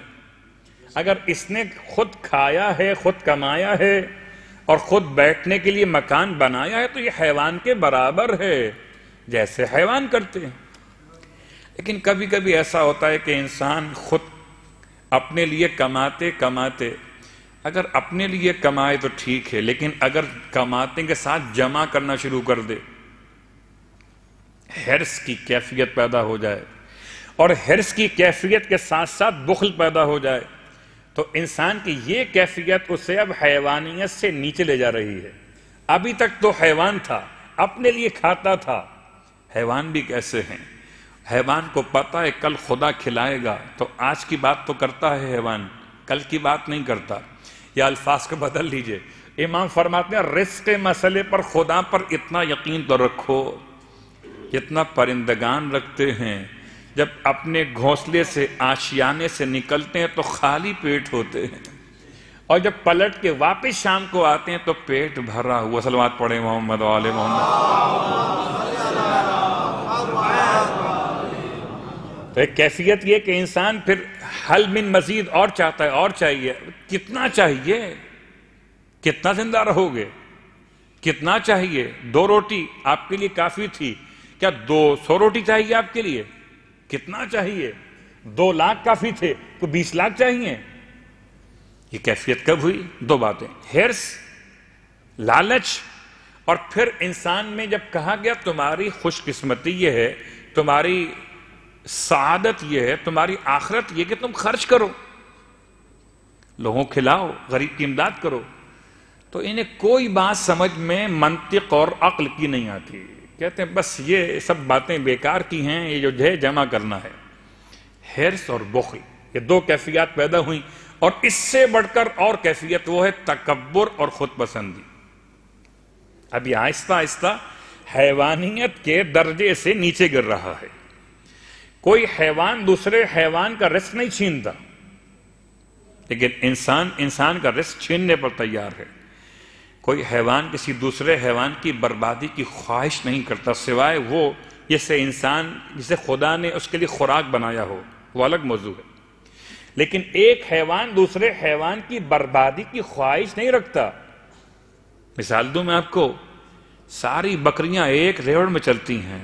اگر اس نے خود کھایا ہے، خود کمایا ہے اور خود بیٹھنے کے لیے مکان بنایا ہے تو یہ حیوان کے برابر ہے، جیسے حیوان کرتے ہیں. لیکن کبھی کبھی ایسا ہوتا ہے کہ انسان خود اپنے لیے کماتے اگر اپنے لیے کمائے تو ٹھیک ہے، لیکن اگر کماتے کے ساتھ جمع کرنا شروع کر دے، حرص کی کیفیت پیدا ہو جائے اور حرص کی کیفیت کے ساتھ ساتھ بخل پیدا ہو جائے، تو انسان کی یہ کیفیت اسے اب حیوانیت سے نیچے لے جا رہی ہے. ابھی تک تو حیوان تھا، اپنے لیے کھاتا تھا. حیوان بھی کیسے ہیں؟ حیوان کو پتا ہے کل خدا کھلائے گا، تو آج کی بات تو کرتا ہے حیوان، کل کی بات نہیں کرتا. یا الفاظ کو بدل لیجئے، امام فرماتے ہیں رزق مسئلے پر خدا پر اتنا یقین تو رکھو جتنا پرندگان رکھتے ہیں. جب اپنے گھونسلے سے آشیانے سے نکلتے ہیں تو خالی پیٹ ہوتے ہیں، اور جب پلٹ کے واپس شام کو آتے ہیں تو پیٹ بھرا ہوا. صلوات پڑھیں محمد و آل محمد. تو ایک کیفیت یہ کہ انسان پھر حل من مزید اور چاہتا ہے، اور چاہیے. کتنا چاہیے؟ کتنا زندہ رہو گے؟ کتنا چاہیے؟ 2 روٹی آپ کے لیے کافی تھی، کیا 200 روٹی چاہیے آپ کے لیے؟ کتنا چاہیے؟ 2 لاکھ کافی تھے، تو 20 لاکھ چاہیے. یہ کیفیت کب ہوئی؟ 2 باتیں، حرص، لالچ، اور پھر انسان میں جب کہا گیا تمہاری خوش قسمتی یہ ہے، تمہاری سعادت یہ ہے، تمہاری آخرت یہ کہ تم خرچ کرو، لوگوں کھلاؤ، غریب کی امداد کرو، تو انہیں کوئی بات سمجھ میں منطق اور عقل کی نہیں آتی. کہتے ہیں بس یہ سب باتیں بیکار کی ہیں، یہ جو ہے جمع کرنا ہے. حرص اور بخل، یہ 2 کیفیات پیدا ہوئیں، اور اس سے بڑھ کر اور کیفیت وہ ہے تکبر اور خود پسندی. ابھی آہستہ آہستہ حیوانیت کے درجے سے نیچے گر رہا ہے. کوئی حیوان دوسرے حیوان کا رزق نہیں چھینتا، لیکن انسان کا رزق چھیننے پر تیار ہے. کوئی حیوان کسی دوسرے حیوان کی بربادی کی خواہش نہیں کرتا، سوائے وہ جسے خدا نے اس کے لیے خوراک بنایا ہو، وہ الگ موضوع ہے. لیکن ایک حیوان دوسرے حیوان کی بربادی کی خواہش نہیں رکھتا. مثال دوں میں آپ کو، ساری بکریاں ایک ریوڑ میں چلتی ہیں،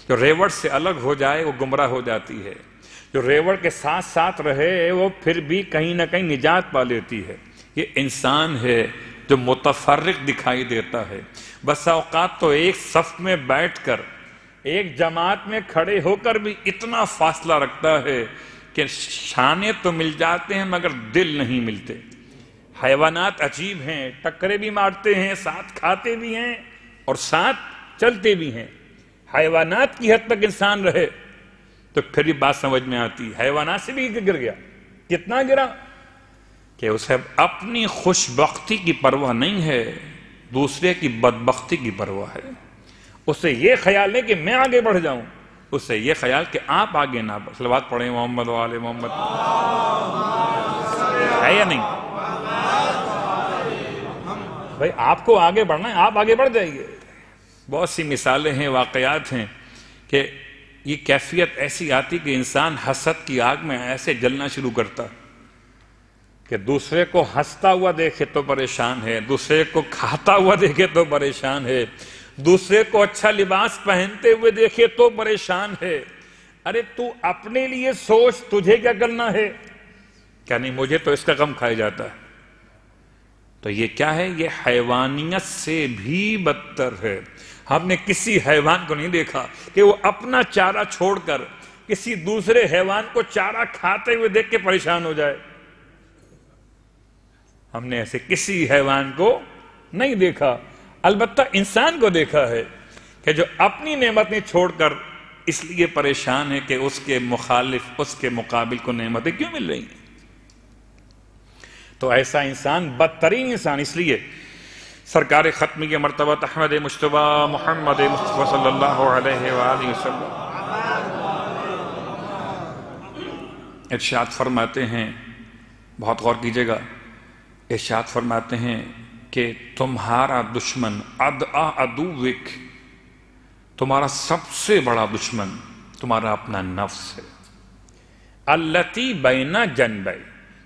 جو ریوڑ سے الگ ہو جائے وہ گمراہ ہو جاتی ہے، جو ریوڑ کے ساتھ ساتھ رہے وہ پھر بھی کہیں نہ کہیں نجات پا لیتی ہے. یہ انسان ہے جو متفرق دکھائی دیتا ہے. بس اوقات تو ایک صف میں بیٹھ کر، ایک جماعت میں کھڑے ہو کر بھی اتنا فاصلہ رکھتا ہے کہ شانے تو مل جاتے ہیں مگر دل نہیں ملتے. حیوانات عجیب ہیں، ٹکرے بھی مارتے ہیں، ساتھ کھاتے بھی ہیں اور ساتھ چلتے بھی ہیں. حیوانات کی حد تک انسان رہے تو پھر بھی بات سمجھ میں آتی. حیوانات سے بھی گر گیا. کتنا گرا کہ اسے اپنی خوش بختی کی پرواہ نہیں ہے، دوسرے کی بدبختی کی پرواہ ہے. اسے یہ خیال نہیں کہ میں آگے بڑھ جاؤں، اسے یہ خیال کہ آپ آگے نہ بڑھ. صلوات پڑھیں محمد و آل محمد. ہے یا نہیں بھائی؟ آپ کو آگے بڑھنا ہے، آپ آگے بڑھ جائیے. بہت سی مثالیں ہیں، واقعات ہیں کہ یہ کیفیت ایسی آتی کہ انسان حسد کی آگ میں ایسے جلنا شروع کرتا کہ دوسرے کو ہنستا ہوا دیکھے تو پریشان ہے، دوسرے کو کھاتا ہوا دیکھے تو پریشان ہے، دوسرے کو اچھا لباس پہنتے ہوئے دیکھے تو پریشان ہے. ارے تو اپنے لیے سوچ، تجھے کیا کرنا ہے؟ کیا نہیں، مجھے تو اس کا غم کھایا جاتا ہے. تو یہ کیا ہے؟ یہ حیوانیت سے بھی بدتر ہے. ہم نے کسی حیوان کو نہیں دیکھا کہ وہ اپنا چارہ چھوڑ کر کسی دوسرے حیوان کو چارہ کھاتے ہوئے دیکھ کے پریشان ہو جائے. ہم نے ایسے کسی حیوان کو نہیں دیکھا. البتہ انسان کو دیکھا ہے کہ جو اپنی نعمتیں چھوڑ کر اس لیے پریشان ہے کہ اس کے مخالف، اس کے مقابل کو نعمتیں کیوں مل رہی ہیں؟ تو ایسا انسان بدترین انسان. اس لیے سرکار ختمی کے مرتبہ احمد مجتبی محمد مصطفیٰ صلی اللہ علیہ وآلہ وسلم ارشاد فرماتے ہیں، بہت غور کیجئے گا، ارشاد فرماتے ہیں کہ تمہارا دشمن ادعا عدوک، تمہارا سب سے بڑا دشمن تمہارا اپنا نفس ہے. التی بین جنبی،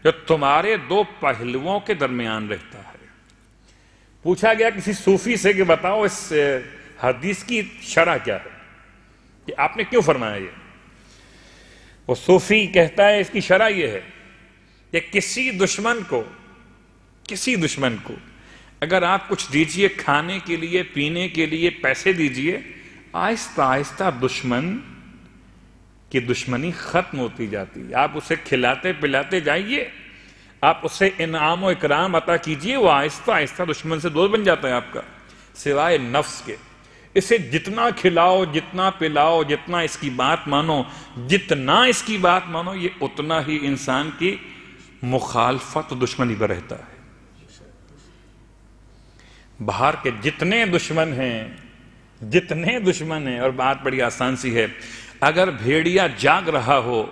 جو تمہارے دو پہلوؤں کے درمیان رہتا ہے. پوچھا گیا کسی صوفی سے کہ بتاؤ اس حدیث کی شرح کیا ہے، کہ آپ نے کیوں فرمایا یہ؟ وہ صوفی کہتا ہے اس کی شرح یہ ہے کہ کسی دشمن کو اگر آپ کچھ دیجئے کھانے کے لیے، پینے کے لیے، پیسے دیجئے، آہستہ آہستہ دشمن کی دشمنی ختم ہوتی جاتی ہے. آپ اسے کھلاتے پلاتے جائیے، آپ اسے انعام و اکرام عطا کیجئے، وہ آہستہ آہستہ دشمن سے دوست بن جاتا ہے آپ کا، سوائے نفس کے. اسے جتنا کھلاؤ، جتنا پلاؤ، جتنا اس کی بات مانو، یہ اتنا ہی انسان کی مخالفت و دشمنی پر رہتا ہے. باہر کے جتنے دشمن ہیں، اور بات بڑی آسان سی ہے، اگر بھیڑیا جاگ رہا ہو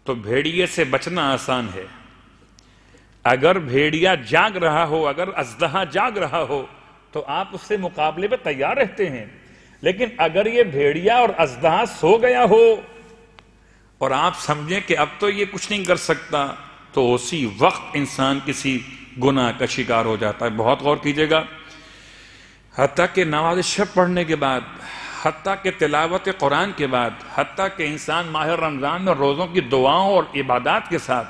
تو بھیڑیے سے بچنا آسان ہے. اگر بھیڑیا جاگ رہا ہو، اگر اژدہا جاگ رہا ہو تو آپ اس سے مقابلے پہ تیار رہتے ہیں. لیکن اگر یہ بھیڑیا اور اژدہا سو گیا ہو اور آپ سمجھیں کہ اب تو یہ کچھ نہیں کر سکتا، تو اسی وقت انسان کسی گناہ کا شکار ہو جاتا ہے. بہت غور کیجئے گا، حتیٰ کہ نماز شب پڑھنے کے بعد، حتیٰ کہ تلاوت قرآن کے بعد، حتیٰ کہ انسان ماہ رمضان میں روزوں کی دعاؤں اور عبادات کے ساتھ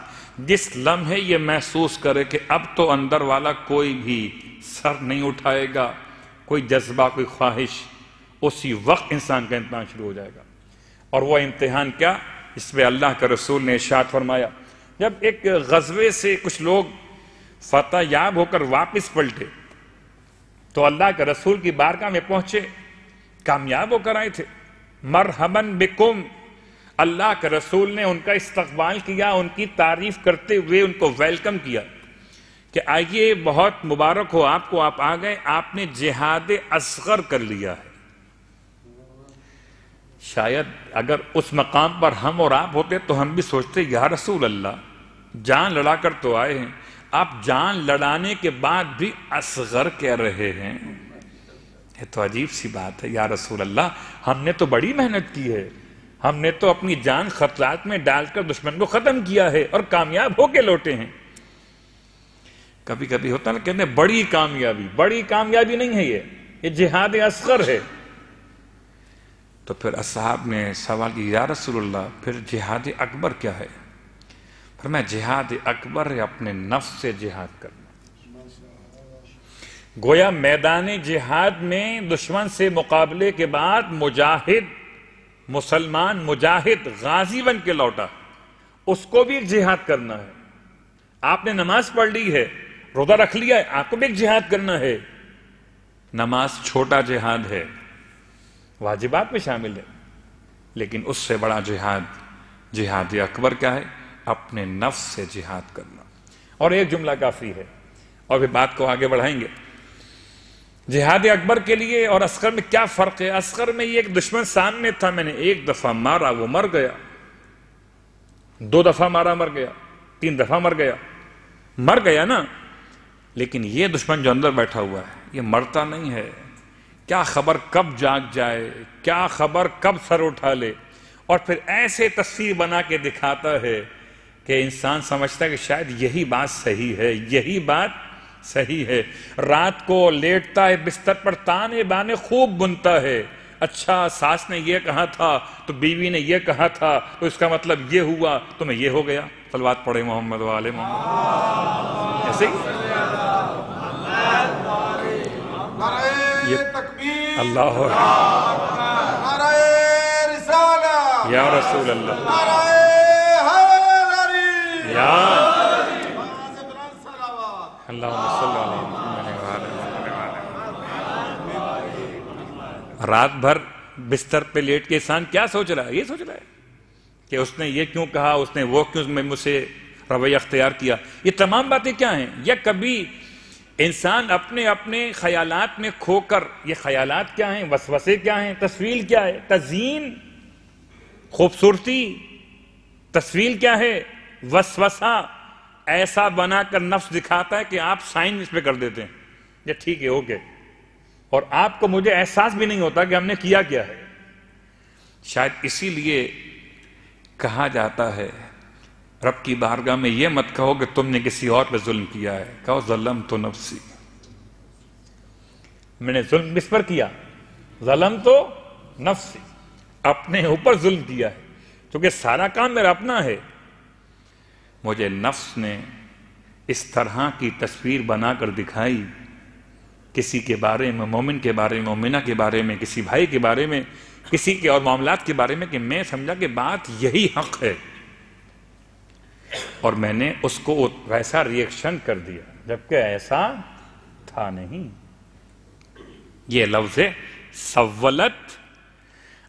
جس لمحے یہ محسوس کرے کہ اب تو اندر والا کوئی بھی سر نہیں اٹھائے گا، کوئی جذبہ، کوئی خواہش، اسی وقت انسان کا امتحان شروع ہو جائے گا. اور وہ امتحان کیا؟ اس پہ اللہ کے رسول نے ارشاد فرمایا، جب ایک غزوے سے کچھ لوگ فتح یاب ہو کر واپس پلٹے تو اللہ کے رسول کی بارگاہ میں پہنچے، کامیاب ہو کر آئے تھے. مرحباً بکم، اللہ کے رسول نے ان کا استقبال کیا، ان کی تعریف کرتے ہوئے ان کو ویلکم کیا کہ آئیے، بہت مبارک ہو آپ کو، آپ آ گئے، آپ نے جہاد اصغر کر لیا ہے. شاید اگر اس مقام پر ہم اور آپ ہوتے تو ہم بھی سوچتے، یا رسول اللہ، جان لڑا کر تو آئے ہیں، آپ جان لڑانے کے بعد بھی اصغر کہہ رہے ہیں، یہ تو عجیب سی بات ہے. یا رسول اللہ، ہم نے تو بڑی محنت کی ہے، ہم نے تو اپنی جان خطرات میں ڈال کر دشمن کو ختم کیا ہے اور کامیاب ہو کے لوٹے ہیں. کبھی کبھی ہوتا نا، کہتے ہیں بڑی کامیابی نہیں ہے، یہ جہاد اصغر ہے. تو پھر اصحاب نے سوال کیا، یا رسول اللہ، پھر جہاد اکبر کیا ہے؟ فرمایا جہاد اکبر ہے اپنے نفس سے جہاد کرنا. گویا میدان جہاد میں دشمن سے مقابلے کے بعد مسلمان مجاہد غازی بن کے لوٹا، اس کو بھی ایک جہاد کرنا ہے. آپ نے نماز پڑھ لی ہے، روزہ رکھ لیا ہے، آپ کو بھی ایک جہاد کرنا ہے. نماز چھوٹا جہاد ہے، واجبات میں شامل ہے، لیکن اس سے بڑا جہاد اکبر کیا ہے؟ اپنے نفس سے جہاد کرنا. اور ایک جملہ کافی ہے، اور پھر بات کو آگے بڑھائیں گے. جہاد اکبر کے لیے اور اصغر میں کیا فرق ہے؟ اصغر میں یہ ایک دشمن سامنے تھا، میں نے ایک دفعہ مارا، وہ مر گیا، 2 دفعہ مارا مر گیا، 3 دفعہ مر گیا نا. لیکن یہ دشمن جو اندر بیٹھا ہوا ہے، یہ مرتا نہیں ہے. کیا خبر کب جاگ جائے، کیا خبر کب سر اٹھا لے، اور پھر ایسے تصویر بنا کے دکھاتا ہے کہ انسان سمجھتا ہے کہ شاید یہی بات صحیح ہے. رات کو لیٹتا ہے بستر پر، تانے بانے خوب بنتا ہے. اچھا، ساس نے یہ کہا تھا تو بیوی نے یہ کہا تھا تو اس کا مطلب یہ ہوا تو میں یہ ہو گیا. صلوات پڑھے محمد و آل محمد. ایسے ہی اللہ یا رسول اللہ، یا اللہم صلی اللہ علیہ وسلم. رات بھر بستر پہ لیٹ کے انسان کیا سوچ رہا ہے؟ یہ سوچ رہا ہے کہ اس نے یہ کیوں کہا، اس نے وہ کیوں مجھ سے رویہ اختیار کیا. یہ تمام باتیں کیا ہیں؟ یا کبھی انسان اپنے اپنے خیالات میں کھو کر، یہ خیالات کیا ہیں، وسوسے کیا ہیں، تصویر کیا ہے، تزیین، خوبصورتی، تصویر کیا ہے، وسوسہ ایسا بنا کر نفس دکھاتا ہے کہ آپ سائن اس پہ کر دیتے ہیں، یہ ٹھیک ہے، اوکے، اور آپ کو مجھے احساس بھی نہیں ہوتا کہ ہم نے کیا کیا ہے. شاید اسی لیے کہا جاتا ہے رب کی بارگاہ میں یہ مت کہو کہ تم نے کسی اور پہ ظلم کیا ہے، کہو ظلمت نفسی، میں نے ظلم کس پر کیا؟ ظلمت نفسی، اپنے اوپر ظلم کیا ہے، کیونکہ سارا کام میرا اپنا ہے. مجھے نفس نے اس طرح کی تصویر بنا کر دکھائی کسی کے بارے میں، مومن کے بارے میں، مومنہ کے بارے میں، کسی بھائی کے بارے میں، کسی کے اور معاملات کے بارے میں، کہ میں سمجھا کہ بات یہی حق ہے، اور میں نے اس کو ویسا ریئیکشن کر دیا جبکہ ایسا تھا نہیں. یہ لفظ ہے سولت.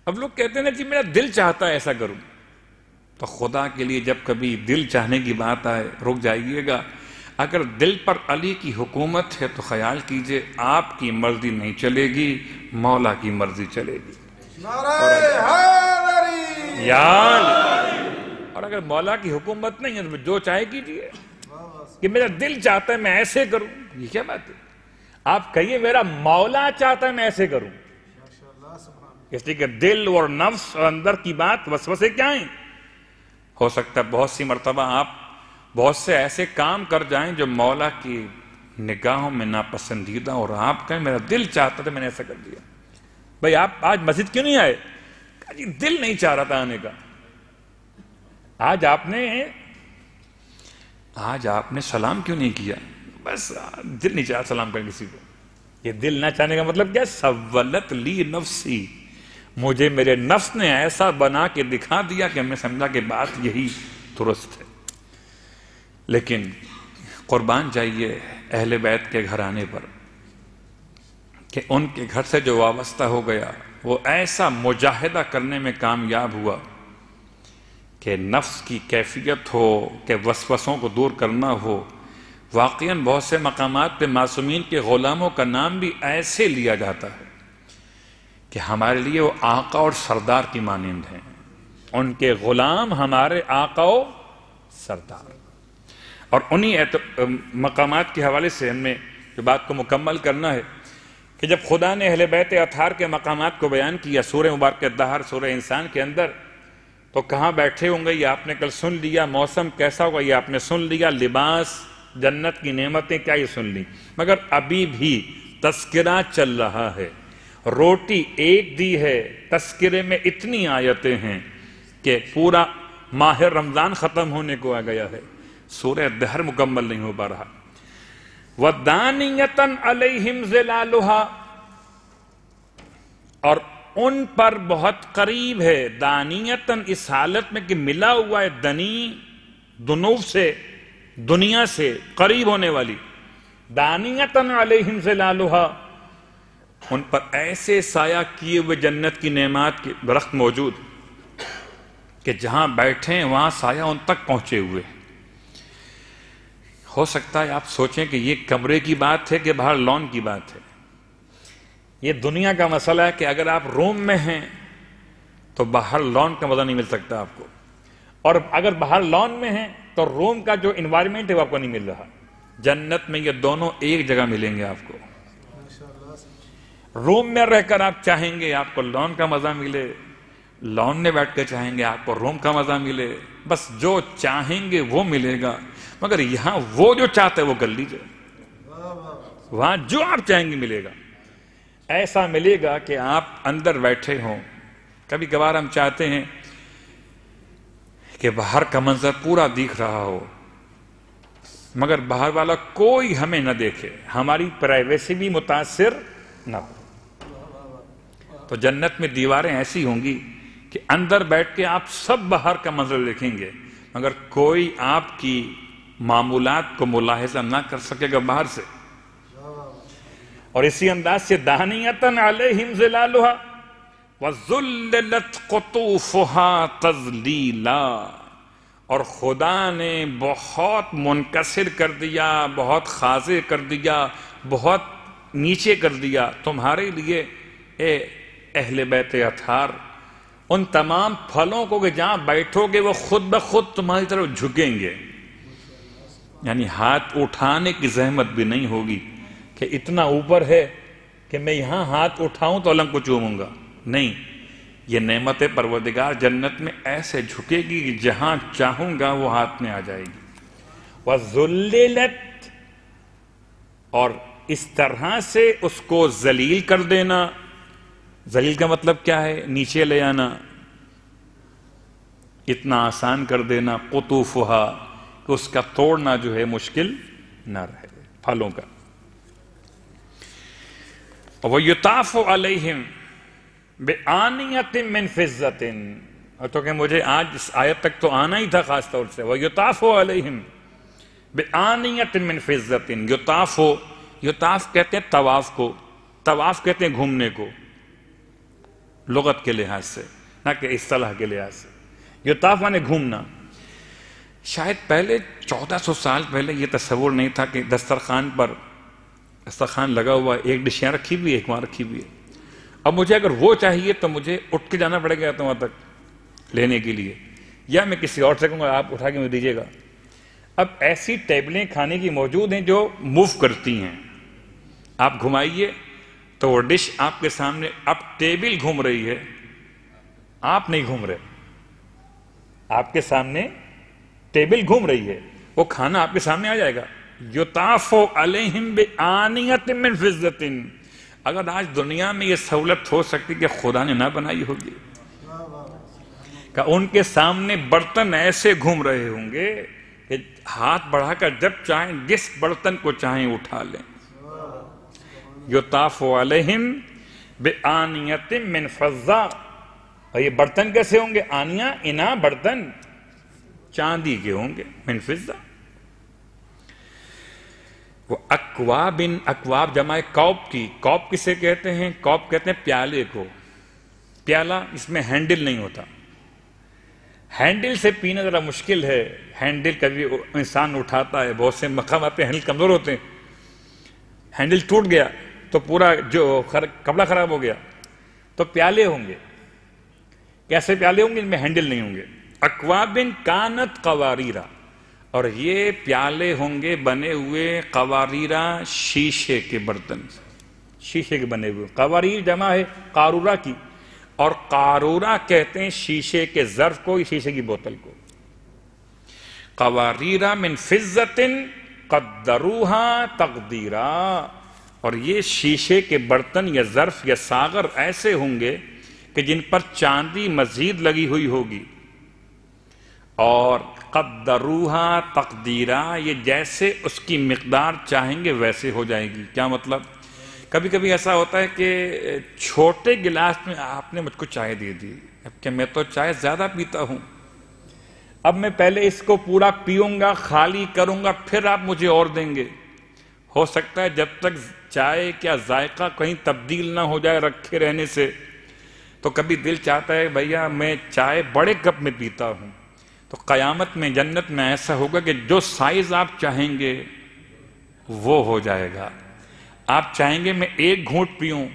اب لوگ کہتے ہیں نا جی میرا دل چاہتا ہے ایسا کروں، تو خدا کے لیے جب کبھی دل چاہنے کی بات آئے رک جائیے گا. اگر دل پر علی کی حکومت ہے تو خیال کیجئے آپ کی مرضی نہیں چلے گی، مولا کی مرضی چلے گی. اور اگر مولا کی حکومت نہیں ہے تو جو چاہے کیجئے، کہ میرا دل چاہتا ہے میں ایسے کروں، یہ کیا بات ہے؟ آپ کہیے میرا مولا چاہتا ہے میں ایسے کروں. اس لیے کہ دل اور نفس اور اندر کی بات وسوسے کیا ہیں؟ ہو سکتا ہے بہت سی مرتبہ آپ بہت سے ایسے کام کر جائیں جو مولا کی نگاہوں میں ناپسندیدہ، اور آپ کہیں میرا دل چاہتا تھا میں نے ایسا کر دیا. بھئی آپ آج مسجد کیوں نہیں آئے؟ کہا جی دل نہیں چاہ رہا تھا آنے کا. آج آپ نے سلام کیوں نہیں کیا؟ بس دل نہیں چاہ سلام کریں کسی کو. یہ دل نہ چاہنے کا مطلب کیا؟ سولت لی نفسی، مجھے میرے نفس نے ایسا بنا کے دکھا دیا کہ میں سمجھا کہ بات یہی درست ہے. لیکن قربان جائیے اہل بیت کے گھرانے پر کہ ان کے گھر سے جو وابستہ ہو گیا وہ ایسا مجاہدہ کرنے میں کامیاب ہوا کہ نفس کی کیفیت ہو، کہ وسوسوں کو دور کرنا ہو. واقعاً بہت سے مقامات پہ معصومین کے غلاموں کا نام بھی ایسے لیا جاتا ہے کہ ہمارے لیے وہ آقا اور سردار کی مانند ہیں. ان کے غلام ہمارے آقا و سردار. اور انہی مقامات کے حوالے سے ہم نے جو بات کو مکمل کرنا ہے کہ جب خدا نے اہل بیت اطہار کے مقامات کو بیان کیا سورہ مبارک الدہر، سورہ انسان کے اندر، تو کہاں بیٹھے ہوں گے یہ آپ نے کل سن لیا، موسم کیسا ہوگا یہ آپ نے سن لیا، لباس، جنت کی نعمتیں کیا یہ سن لی. مگر ابھی بھی تذکرہ چل رہا ہے. روٹی ایک دی ہے، تذکرے میں اتنی آیتیں ہیں کہ پورا ماہ رمضان ختم ہونے کو آ گیا ہے، سورہ دہر مکمل نہیں ہو پا رہا. وَدَانِيَةً عَلَيْهِمْ ظِلَالُهَا، اور ان پر بہت قریب ہے. دانیتاً اس حالت میں کہ ملا ہوا ہے، دنی دنوف سے، دنیا سے قریب ہونے والی. دانیتاً علیہم ظلالها، ان پر ایسے سایہ کیے ہوئے جنت کی نعمات کے درخت موجود کہ جہاں بیٹھیں وہاں سایہ ان تک پہنچے ہوئے. ہو سکتا ہے آپ سوچیں کہ یہ کمرے کی بات ہے کہ باہر لان کی بات ہے. یہ دنیا کا مسئلہ ہے کہ اگر آپ روم میں ہیں تو باہر لان کا مزہ نہیں مل سکتا آپ کو، اور اگر باہر لان میں ہیں تو روم کا جو انوائرمنٹ ہے وہ آپ کو نہیں مل رہا. جنت میں یہ دونوں ایک جگہ ملیں گے آپ کو. روم میں رہ کر آپ چاہیں گے آپ کو لان کا مزہ ملے، لان میں بیٹھ کر چاہیں گے آپ کو روم کا مزہ ملے. بس جو چاہیں گے وہ ملے گا. مگر یہاں وہ جو چاہتے وہ کر لیجئے، وہاں جو آپ چاہیں گے ملے گا. ایسا ملے گا کہ آپ اندر بیٹھے ہوں. کبھی کبھار ہم چاہتے ہیں کہ باہر کا منظر پورا دکھ رہا ہو مگر باہر والا کوئی ہمیں نہ دیکھے، ہماری پرائیویسی بھی متاثر نہ ہو. تو جنت میں دیواریں ایسی ہوں گی کہ اندر بیٹھ کے آپ سب باہر کا منظر دیکھیں گے مگر کوئی آپ کی معمولات کو ملاحظہ نہ کر سکے گا باہر سے. اور اسی انداز سے دانیتاً علیہم ظلالها، وَذُلِّلَتْ قُطُوفُهَا تَذْلِيلًا، اور خدا نے بہت منکسر کر دیا، بہت خاضع کر دیا، بہت نیچے کر دیا تمہارے لیے اے اہل بیت اطہار، ان تمام پھلوں کو کہ جہاں بیٹھو گے وہ خود بخود تمہاری طرف جھکیں گے. یعنی ہاتھ اٹھانے کی زحمت بھی نہیں ہوگی کہ اتنا اوپر ہے کہ میں یہاں ہاتھ اٹھاؤں تو علم کو چوموں گا. نہیں، یہ نعمت پروردگار جنت میں ایسے جھکے گی کہ جہاں چاہوں گا وہ ہاتھ میں آ جائے گی. وَذُلِّلَتْ، اور اس طرح سے اس کو ذلیل کر دینا. ذلیل کا مطلب کیا ہے؟ نیچے لے آنا، اتنا آسان کر دینا. قطوفہا، کہ اس کا توڑنا جو ہے مشکل نہ رہے پھلوں کا. وَيُطَافُ عَلَيْهِمْ بِآنِيَةٍ مِّن فِضَّةٍ، اور تو کہ مجھے آج اس آیت تک تو آنا ہی تھا خاص طور سے. وَيُطَافُ عَلَيْهِمْ بِآنِيَةٍ مِّن فِضَّةٍ. یطاف کہتے ہیں طواف کو، طواف کہتے ہیں گھومنے کو لغت کے لحاظ سے، نہ کہ اصطلاح کے لحاظ سے. یطاف مانے گھومنا. شاید پہلے 1400 سال پہلے یہ تصور نہیں تھا کہ دسترخوان پر دسترخوان لگا ہوا ایک ڈش یہاں رکھی ہوئی ہے، ایک وہاں رکھی ہوئی ہے. اب مجھے اگر وہ چاہیے تو مجھے اٹھ کے جانا پڑے گا تو وہاں تک لینے کے لیے، یا میں کسی اور سے کہوں گا آپ اٹھا کے مجھے دیجیے گا. اب ایسی ٹیبلیں کھانے کی موجود ہیں جو موو کرتی ہیں. آپ گھمائیے تو وہ ڈش آپ کے سامنے، اب ٹیبل گھوم رہی ہے، آپ نہیں گھوم رہے، آپ کے سامنے ٹیبل گھوم رہی ہے، وہ کھانا آپ کے سامنے آ جائے گا. یطاف علیہم بآنیۃ من فضۃ. اگر آج دنیا میں یہ سہولت ہو سکتی کہ خدا نے نہ بنائی ہوگی، کہ ان کے سامنے برتن ایسے گھوم رہے ہوں گے کہ ہاتھ بڑھا کر جب چاہیں جس برتن کو چاہیں اٹھا لیں. یطاف علیہم بآنیۃ من فضہ. اور یہ برتن کیسے ہوں گے؟ آنیاں، انا، برتن چاندی کے ہوں گے. من فضہ. وہ اکواب، اکواب جمع کوب کی. کوب کسے کہتے ہیں؟ کوب کہتے ہیں پیالے کو. پیالہ اس میں ہینڈل نہیں ہوتا، ہینڈل سے پینا ذرا مشکل ہے. ہینڈل کبھی انسان اٹھاتا ہے، بہت سے مقامات پہ ہینڈل کمزور ہوتے ہیں، ہینڈل ٹوٹ گیا تو پورا جو کپڑا خراب ہو گیا. تو پیالے ہوں گے. کیسے پیالے ہوں گے؟ ان میں ہینڈل نہیں ہوں گے. اکواب کانت قواریرا. اور یہ پیالے ہوں گے بنے ہوئے قواریرا، شیشے کے برتن سے، شیشے کے بنے ہوئے. قواریر جمع ہے قارورہ کی، اور قارورہ کہتے ہیں شیشے کے ظرف کو، شیشے کی بوتل کو. قواریرا من فضۃ قدروہا تقدیرا. اور یہ شیشے کے برتن یا ظرف یا ساغر ایسے ہوں گے کہ جن پر چاندی مزید لگی ہوئی ہوگی. اور قدروہا تقدیرا، یہ جیسے اس کی مقدار چاہیں گے ویسے ہو جائے گی. کیا مطلب؟ کبھی کبھی ایسا ہوتا ہے کہ چھوٹے گلاس میں آپ نے مجھ کو چائے دے دی، اب کہ میں تو چائے زیادہ پیتا ہوں، اب میں پہلے اس کو پورا پیوں گا، خالی کروں گا، پھر آپ مجھے اور دیں گے. ہو سکتا ہے جب تک چائے کیا ذائقہ کہیں تبدیل نہ ہو جائے رکھے رہنے سے، تو کبھی دل چاہتا ہے بھیا میں چائے بڑے کپ میں پیتا ہوں. تو قیامت میں جنت میں ایسا ہوگا کہ جو سائز آپ چاہیں گے وہ ہو جائے گا. آپ چاہیں گے میں ایک گھونٹ پیوں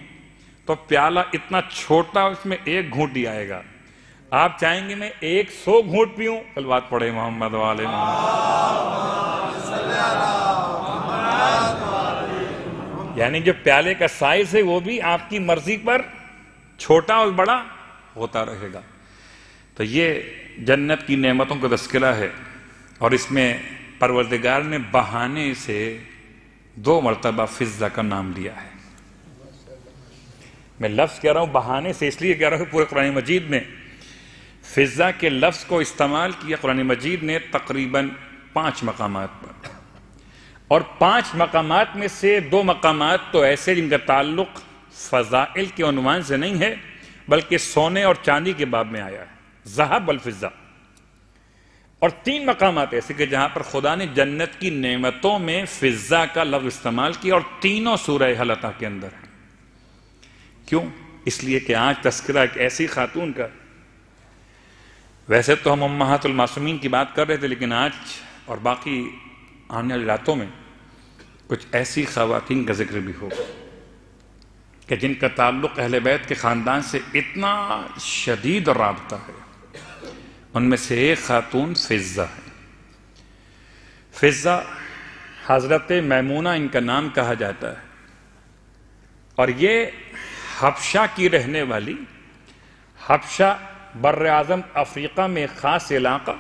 تو پیالہ اتنا چھوٹا، اس میں ایک گھونٹ ہی آئے گا. آپ چاہیں گے میں 100 گھونٹ پیوں، صلوات پڑھے محمد والے محمد. یعنی جو پیالے کا سائز ہے وہ بھی آپ کی مرضی پر چھوٹا اور بڑا ہوتا رہے گا. تو یہ جنت کی نعمتوں کا تذکرہ ہے، اور اس میں پروردگار نے بہانے سے 2 مرتبہ فضہ کا نام لیا ہے. میں لفظ کہہ رہا ہوں بہانے سے، اس لیے کہہ رہا ہوں پورے قرآن مجید میں فضہ کے لفظ کو استعمال کیا قرآن مجید نے تقریباً 5 مقامات پر. اور 5 مقامات میں سے 2 مقامات تو ایسے جن کا تعلق فضائل کے عنوان سے نہیں ہے بلکہ سونے اور چاندی کے باب میں آیا ہے، ذہب والفضہ. اور 3 مقامات ایسے کہ جہاں پر خدا نے جنت کی نعمتوں میں فضہ کا لفظ استعمال کیا، اور تینوں سورہ حلقہ کے اندر ہیں. کیوں؟ اس لیے کہ آج تذکرہ ایک ایسی خاتون کا، ویسے تو ہم امہات المعصومین کی بات کر رہے تھے، لیکن آج اور باقی آنے والی راتوں میں کچھ ایسی خواتین کا ذکر بھی ہوگا کہ جن کا تعلق اہل بیت کے خاندان سے اتنا شدید رابطہ ہے۔ ان میں سے ایک خاتون فضہ ہے۔ فضہ حضرت میمونہ ان کا نام کہا جاتا ہے، اور یہ حبشہ کی رہنے والی، حبشہ بر اعظم افریقہ میں خاص علاقہ،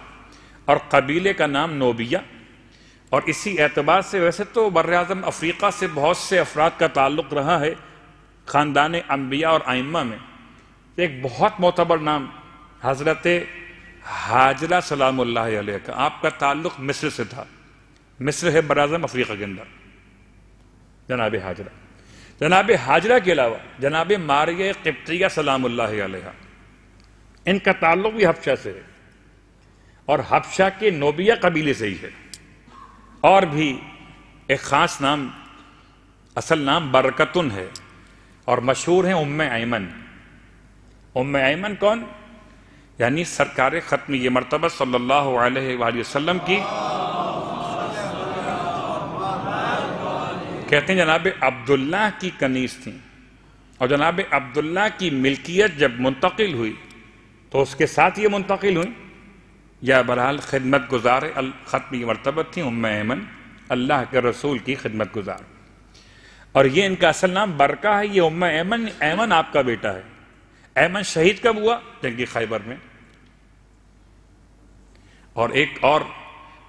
اور قبیلے کا نام نوبیہ، اور اسی اعتبار سے ویسے تو بر اعظم افریقہ سے بہت سے افراد کا تعلق رہا ہے خاندان انبیاء اور ائمہ میں۔ ایک بہت معتبر نام حضرت حاجرہ سلام اللہ علیہ کا، آپ کا تعلق مصر سے تھا، مصر ہے بر اعظم افریقہ کے اندر، جناب حاجرہ۔ جناب حاجرہ کے علاوہ جناب ماریہ قبطیہ سلام اللہ علیہ، ان کا تعلق بھی حبشہ سے ہے، اور حبشہ کے نوبیہ قبیلے سے ہی ہے۔ اور بھی ایک خاص نام، اصل نام برکتن ہے، اور مشہور ہیں ام ایمن۔ ام ایمن کون؟ یعنی سرکار ختم یہ مرتبہ صلی اللہ علیہ وآلہ وسلم کی، کہتے ہیں جناب عبداللہ کی کنیز تھیں، اور جناب عبداللہ کی ملکیت جب منتقل ہوئی تو اس کے ساتھ یہ منتقل ہوئی، یا بہرحال خدمت گزار ختم یہ مرتبہ تھیں ام ایمن، اللہ کے رسول کی خدمت گزار۔ اور یہ ان کا اصل نام برکہ ہے۔ یہ ام ایمن، ایمن آپ کا بیٹا ہے۔ ایمن شہید کب ہوا؟ جنگ خیبر میں۔ اور ایک اور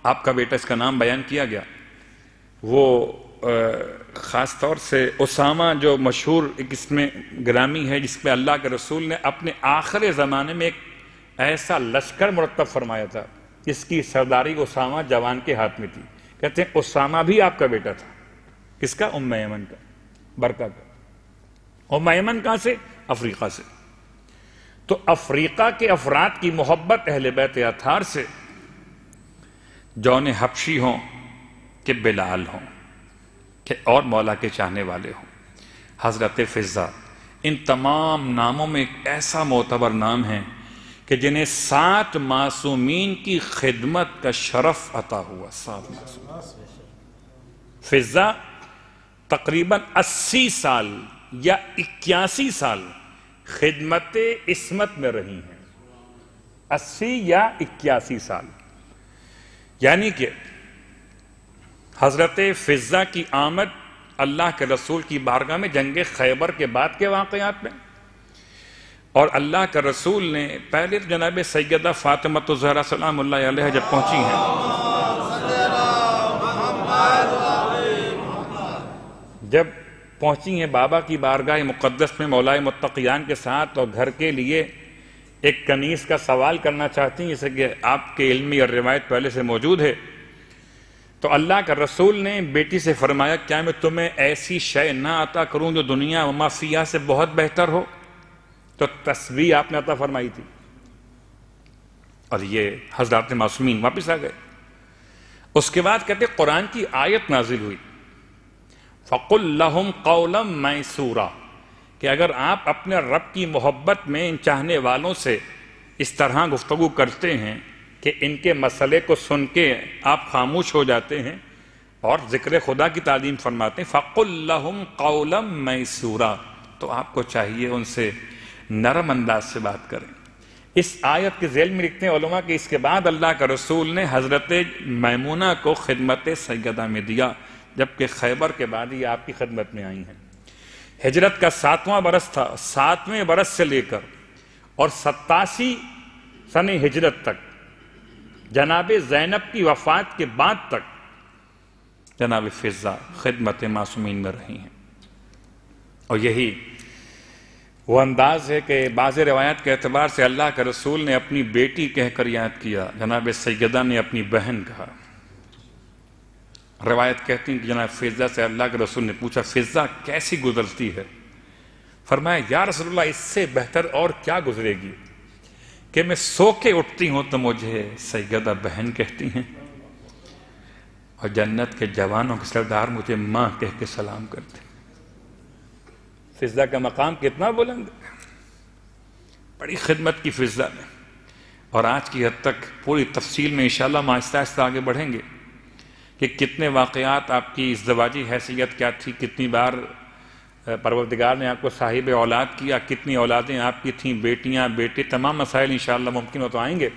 آپ کا بیٹا، اس کا نام بیان کیا گیا، وہ خاص طور سے اسامہ، جو مشہور ایک اس میں گرامی ہے، جس پہ اللہ کے رسول نے اپنے آخر زمانے میں ایک ایسا لشکر مرتب فرمایا تھا جس کی سرداری اسامہ جوان کے ہاتھ میں تھی۔ کہتے ہیں اسامہ بھی آپ کا بیٹا تھا۔ کس کا؟ ام ایمن کا، برکہ کا۔ ام ایمن کہاں سے؟ افریقہ سے۔ تو افریقہ کے افراد کی محبت اہل بیت اطہار سے، جون حبشی ہوں کہ بلال ہوں کہ اور مولا کے چاہنے والے ہوں، حضرت فضہ، ان تمام ناموں میں ایک ایسا معتبر نام ہے کہ جنہیں 7 معصومین کی خدمت کا شرف عطا ہوا۔ 7 معصومین۔ فضہ تقریباً 80 سال یا 81 سال خدمت عصمت میں رہی ہیں۔ 80 یا 81 سال، یعنی کہ حضرت فضہ کی آمد اللہ کے رسول کی بارگاہ میں جنگ خیبر کے بعد کے واقعات میں، اور اللہ کے رسول نے پہلے جناب سیدہ فاطمہ الزہرا سلام اللہ علیہ جب پہنچی ہیں، جب پہنچی ہیں بابا کی بارگاہ مقدس میں مولا متقیان کے ساتھ، اور گھر کے لیے ایک کنیز کا سوال کرنا چاہتی ہیں، جیسے کہ آپ کے علمی اور روایت پہلے سے موجود ہے، تو اللہ کا رسول نے بیٹی سے فرمایا، کیا میں تمہیں ایسی شے نہ عطا کروں جو دنیا وما فیہا سے بہت بہتر ہو؟ تو تسبیح آپ نے عطا فرمائی تھی، اور یہ حضرات معصومین واپس آ گئے۔ اس کے بعد کہتے قرآن کی آیت نازل ہوئی، فَقُلْ لَهُمْ قَوْلًا مَيْسُورًا، کہ اگر آپ اپنے رب کی محبت میں ان چاہنے والوں سے اس طرح گفتگو کرتے ہیں کہ ان کے مسئلے کو سن کے آپ خاموش ہو جاتے ہیں اور ذکر خدا کی تعلیم فرماتے ہیں، فَقُلْ لَهُمْ قَوْلًا مَيْسُورًا، تو آپ کو چاہیے ان سے نرم انداز سے بات کریں۔ اس آیت کے ذیل میں لکھتے ہیں علماء کہ اس کے بعد اللہ کا رسول نے حضرت میمونہ کو خدمت سیدہ میں دیا، جبکہ خیبر کے بعد ہی آپ کی خدمت میں آئی ہیں۔ ہجرت کا 7واں برس تھا، 7ویں برس سے لے کر اور 87 سن ہجرت تک، جناب زینب کی وفات کے بعد تک جناب فضہ خدمت معصومین میں رہی ہیں۔ اور یہی وہ انداز ہے کہ بعض روایات کے اعتبار سے اللہ کے رسول نے اپنی بیٹی کہہ کر یاد کیا، جناب سیدہ نے اپنی بہن کہا۔ روایت کہتی ہیں کہ جناب فضہ سے اللہ کے رسول نے پوچھا، فضہ کیسی گزرتی ہے؟ فرمایا، یا رسول اللہ اس سے بہتر اور کیا گزرے گی کہ میں سو کے اٹھتی ہوں تو مجھے سیدہ بہن کہتی ہیں، اور جنت کے جوانوں کے سردار مجھے ماں کہہ کے سلام کرتے ہیں۔ فضہ کا مقام کتنا بلند ہے۔ بڑی خدمت کی فضا میں، اور آج کی حد تک پوری تفصیل میں انشاءاللہ ہم آہستہ آہستہ آگے بڑھیں گے کہ کتنے واقعات آپ کی ازدواجی حیثیت کیا تھی، کتنی بار پروردگار نے آپ کو صاحب اولاد کیا، کتنی اولادیں آپ کی تھیں، بیٹیاں بیٹے، تمام مسائل انشاءاللہ ممکن ہو تو آئیں گے.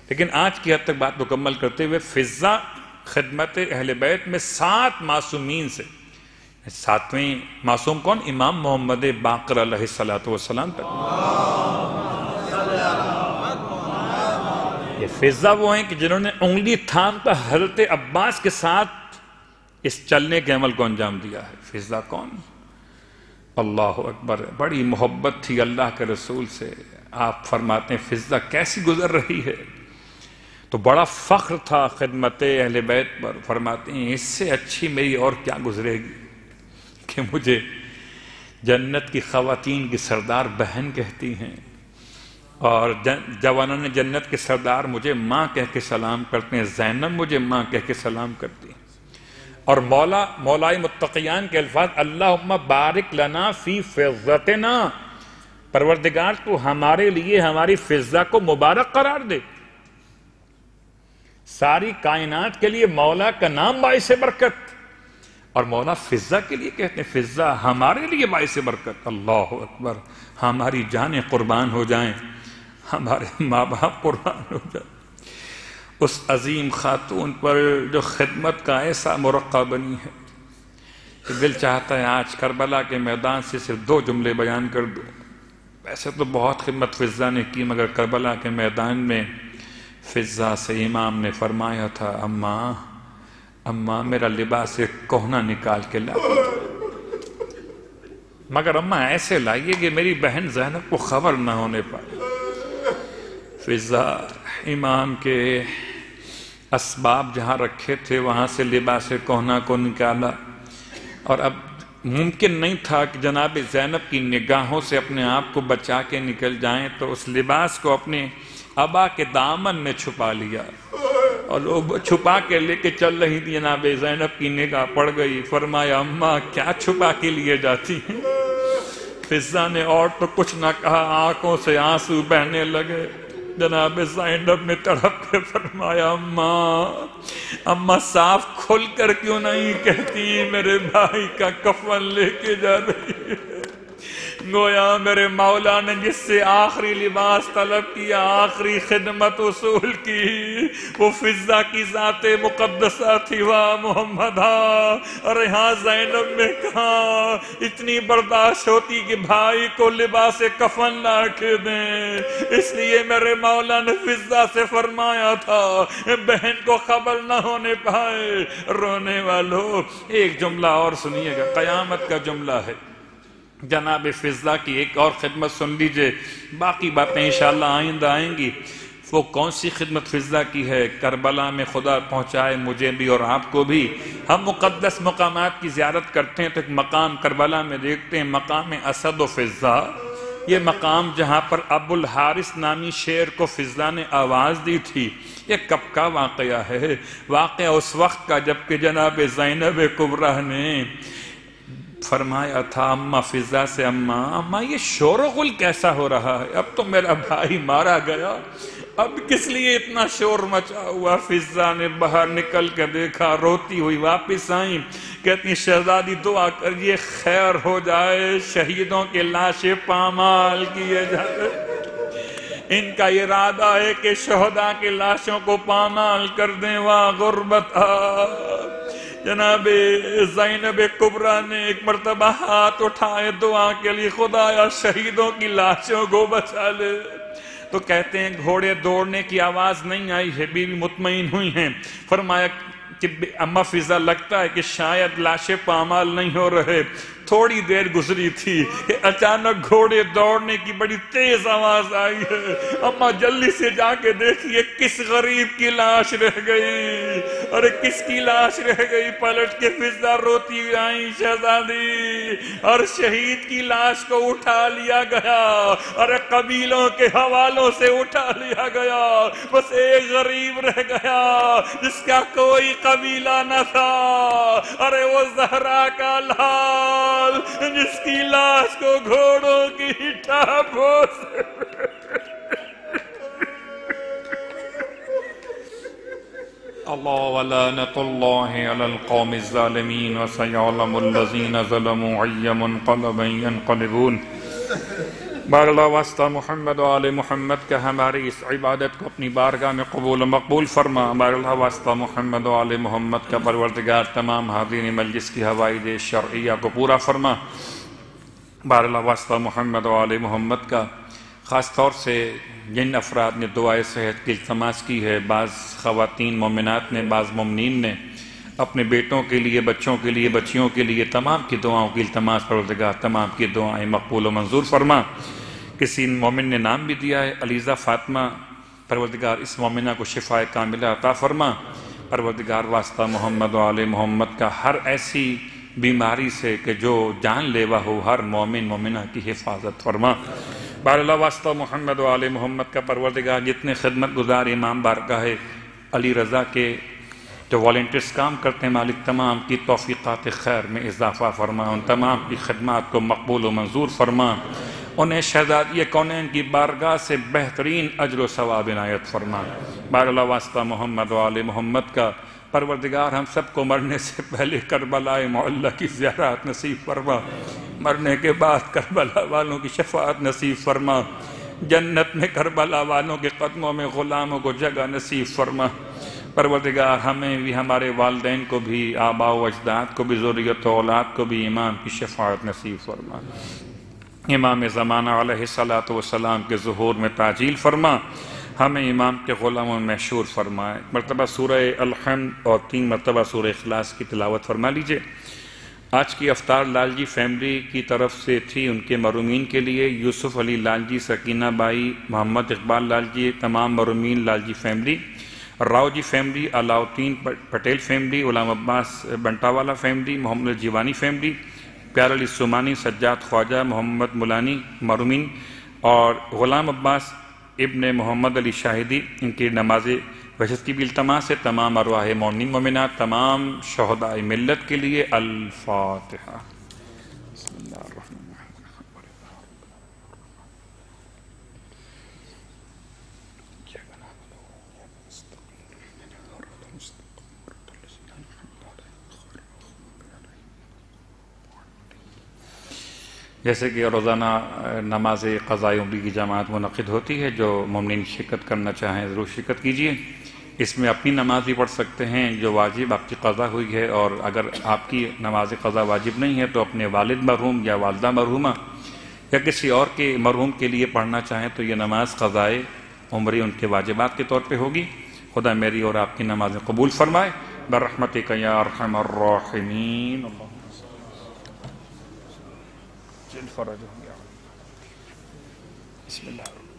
لیکن آج کی حد تک بات مکمل کرتے ہوئے فضا خدمت اہل بیت میں 7 معصومین سے، 7ویں معصوم کون؟ امام محمد باقر علیہ السلام تک. یہ فضا وہ ہیں کہ جنہوں نے انگلی تھام کر حضرت عباس کے ساتھ اس چلنے کے عمل کو انجام دیا ہے. فضا کون؟ اللہ اکبر. بڑی محبت تھی اللہ کے رسول سے. آپ فرماتے ہیں فضا کیسی گزر رہی ہے، تو بڑا فخر تھا خدمت اہل بیت پر. فرماتے ہیں اس سے اچھی میری اور کیا گزرے گی کہ مجھے جنت کی خواتین کی سردار بہن کہتی ہیں، اور جوانان جنت کے سردار مجھے ماں کہہ کے سلام کرتے ہیں. زینب مجھے ماں کہہ کے سلام کرتی ہیں. اور مولائے متقیان کے الفاظ اللہم بارک لنا فی فضتنا، پروردگار تو ہمارے لیے ہماری فضا کو مبارک قرار دے. ساری کائنات کے لیے مولا کا نام باعث برکت، اور مولا فضا کے لیے کہتے ہیں فضا ہمارے لیے باعث برکت. اللہ اکبر. ہماری جانیں قربان ہو جائیں، ہمارے ماں باپ قربان ہو جائیں اس عظیم خاتون پر جو خدمت کا ایسا مرقع بنی ہے کہ دل چاہتا ہے آج کربلا کے میدان سے صرف 2 جملے بیان کر دوں. ویسے تو بہت خدمت فضا نے کی، مگر کربلا کے میدان میں فضا سے امام نے فرمایا تھا اماں میرا لباس کہنا نکال کے لا، مگر اماں ایسے لائیے کہ میری بہن زینب کو خبر نہ ہونے پائے. فضا امام کے اسباب جہاں رکھے تھے وہاں سے لباس کہنا کو نکالا، اور اب ممکن نہیں تھا کہ جناب زینب کی نگاہوں سے اپنے آپ کو بچا کے نکل جائیں، تو اس لباس کو اپنے ابا کے دامن میں چھپا لیا، اور وہ چھپا کے لے کے چل رہی تھی. جناب زینب کی نگاہ پڑ گئی. فرمایا اماں کیا چھپا کے لیے جاتی ہیں؟ فضا نے اور تو کچھ نہ کہا، آنکھوں سے آنسو بہنے لگے. جناب زینب نے تڑپ کے فرمایا اماں صاف کھل کر کیوں نہیں کہتی میرے بھائی کا کفن لے کے جا رہی ہے؟ گویا میرے مولا نے جس سے آخری لباس طلب کیا، آخری خدمت وصول کی، وہ فضا کی ذات مقدسہ تھی. واہ محمد. اور یہاں زینب میں کہاں اتنی برداشت ہوتی کہ بھائی کو لباس کفن لا کے دیں. اس لیے میرے مولا نے فضا سے فرمایا تھا بہن کو خبر نہ ہونے پائے. رونے والوں ایک جملہ اور سنیے گا، قیامت کا جملہ ہے. جناب فضا کی ایک اور خدمت سن لیجئے، باقی باتیں انشاءاللہ آئندہ آئیں گی. وہ کون سی خدمت فضا کی ہے؟ کربلا میں خدا پہنچائے مجھے بھی اور آپ کو بھی. ہم مقدس مقامات کی زیارت کرتے ہیں تو ایک مقام کربلا میں دیکھتے ہیں، مقام اسد و فضا. یہ مقام جہاں پر ابو الحارث نامی شیر کو فضا نے آواز دی تھی. یہ کب کا واقعہ ہے؟ واقعہ اس وقت کا جبکہ جناب زینب کبریٰ نے فرمایا تھا اماں فضا سے اماں یہ شور و غل کیسا ہو رہا ہے؟ اب تو میرا بھائی مارا گیا، اب کس لیے اتنا شور مچا ہوا؟ فضا نے باہر نکل کے دیکھا، روتی ہوئی واپس آئیں. کہتی شہزادی دعا کریے خیر ہو جائے، شہیدوں کے لاشیں پامال کیے جائے. ان کا ارادہ ہے کہ شہداء کے لاشوں کو پامال کر دیں. واہ غربت. جناب زینب کبریٰ نے ایک مرتبہ ہاتھ اٹھائے دعا کے لیے، خدایا شہیدوں کی لاشوں کو بچا لے. تو کہتے ہیں گھوڑے دوڑنے کی آواز نہیں آئی ہے، بیوی مطمئن ہوئی ہیں. فرمایا کہ اماں فضا لگتا ہے کہ شاید لاشیں پامال نہیں ہو رہے. تھوڑی دیر گزری تھی کہ اچانک گھوڑے دوڑنے کی بڑی تیز آواز آئی ہے. اماں جلدی سے جا کے دیکھیے کس غریب کی لاش رہ گئی. ارے کس کی لاش رہ گئی؟ پلٹ کے فضا روتی آئی، شہزادی اور شہید کی لاش کو اٹھا لیا گیا. ارے قبیلوں کے حوالوں سے اٹھا لیا گیا، بس ایک غریب رہ گیا جس کا کوئی قبیلہ نہ تھا. ارے وہ زہرا کا لاش لال جس کی لاش کو گھوڑوں کی ٹھاپوں سے اللہ ولعنۃ اللہ علی القوم الظالمین وسیعلم الذین ظلموا ای منقلب ینقلبون۔ بار اللہ واسطہ محمد و آل محمد کا ہماری اس عبادت کو اپنی بارگاہ میں قبول و مقبول فرما۔ بار اللہ واسطہ محمد و آل محمد کا پروردگار تمام حاضرین مجلس کی حوائج شرعیہ کو پورا فرما۔ بار اللہ واسطہ محمد و آل محمد کا خاص طور سے جن افراد نے دعائے صحت کی التماس کی ہے، بعض خواتین مومنات نے، بعض مومنین نے اپنے بیٹوں کے لیے، بچوں کے لیے، بچیوں کے لیے تمام کی دعاؤں کی التماس پروردگار تمام کی دعائیں مقبول و منظور فرما۔ کسی مومن نے نام بھی دیا ہے علیزہ فاطمہ، پروردگار اس مومنہ کو شفائے کاملہ عطا فرما۔ پروردگار واسطہ محمد و آل محمد کا ہر ایسی بیماری سے کہ جو جان لیوا ہو، ہر مومن مومنہ کی حفاظت فرما۔ بار اللہ واسطہ محمد و آل محمد کا پروردگار جتنے خدمت گزار امام بارگاہ علی رضا کے جو والنٹیئرز کام کرتے ہیں، مالک تمام کی توفیقات خیر میں اضافہ فرما، ان تمام کی خدمات کو مقبول و منظور فرما، انہیں شہزادی کونین کی بارگاہ سے بہترین اجر و ثواب عنایت فرما۔ بار اللہ واسطہ محمد و آل محمد کا پروردگار ہم سب کو مرنے سے پہلے کربلا معلی کی زیارت نصیب فرما، مرنے کے بعد کربلا والوں کی شفاعت نصیب فرما، جنت میں کربلا والوں کے قدموں میں غلاموں کو جگہ نصیب فرما۔ پروردگار ہمیں بھی، ہمارے والدین کو بھی، آباء و اجداد کو بھی، ذریت و اولاد کو بھی امام کی شفاعت نصیب فرما۔ امام زمانہ علیہ السلام کے ظہور میں تعجیل فرما، ہمیں امام کے غلاموں میں مشہور فرمائے۔ مرتبہ سورہ الحمد اور 3 مرتبہ سورہ اخلاص کی تلاوت فرما لیجئے۔ آج کی افطار لال جی فیملی کی طرف سے تھی، ان کے مرحومین کے لیے یوسف علی لال جی، سکینہ بائی، محمد اقبال لال جی، تمام مرحومین لال جی فیملی، راؤ جی فیملی، علاؤدین پٹیل فیملی، غلام عباس بنٹا والا فیملی، محمد جیوانی فیملی، پیار علی سمانی، سجاد خواجہ، محمد ملانی مرحومین، اور غلام عباس ابن محمد علی شاہدی، ان کی نماز وحشت کی بھی التماس ہے۔ تمام ارواح مومنین مومنات، تمام شہداء ملت کے لیے الفاتحہ۔ بسم اللہ الرحمن جیسے کہ روزانہ نماز قضاء عمری کی جماعت منعقد ہوتی ہے، جو مومنین شرکت کرنا چاہیں ضرور شرکت کیجیے۔ اس میں اپنی نماز بھی پڑھ سکتے ہیں جو واجب آپ کی قضا ہوئی ہے، اور اگر آپ کی نماز قضا واجب نہیں ہے تو اپنے والد مرحوم یا والدہ مرحومہ یا کسی اور کے مرحوم کے لیے پڑھنا چاہیں تو یہ نماز قضاء عمری ان کے واجبات کے طور پہ ہوگی۔ خدا میری اور آپ کی نمازیں قبول فرمائے برحمتک یا ارحم الراحمین۔ فرج بسم اللہ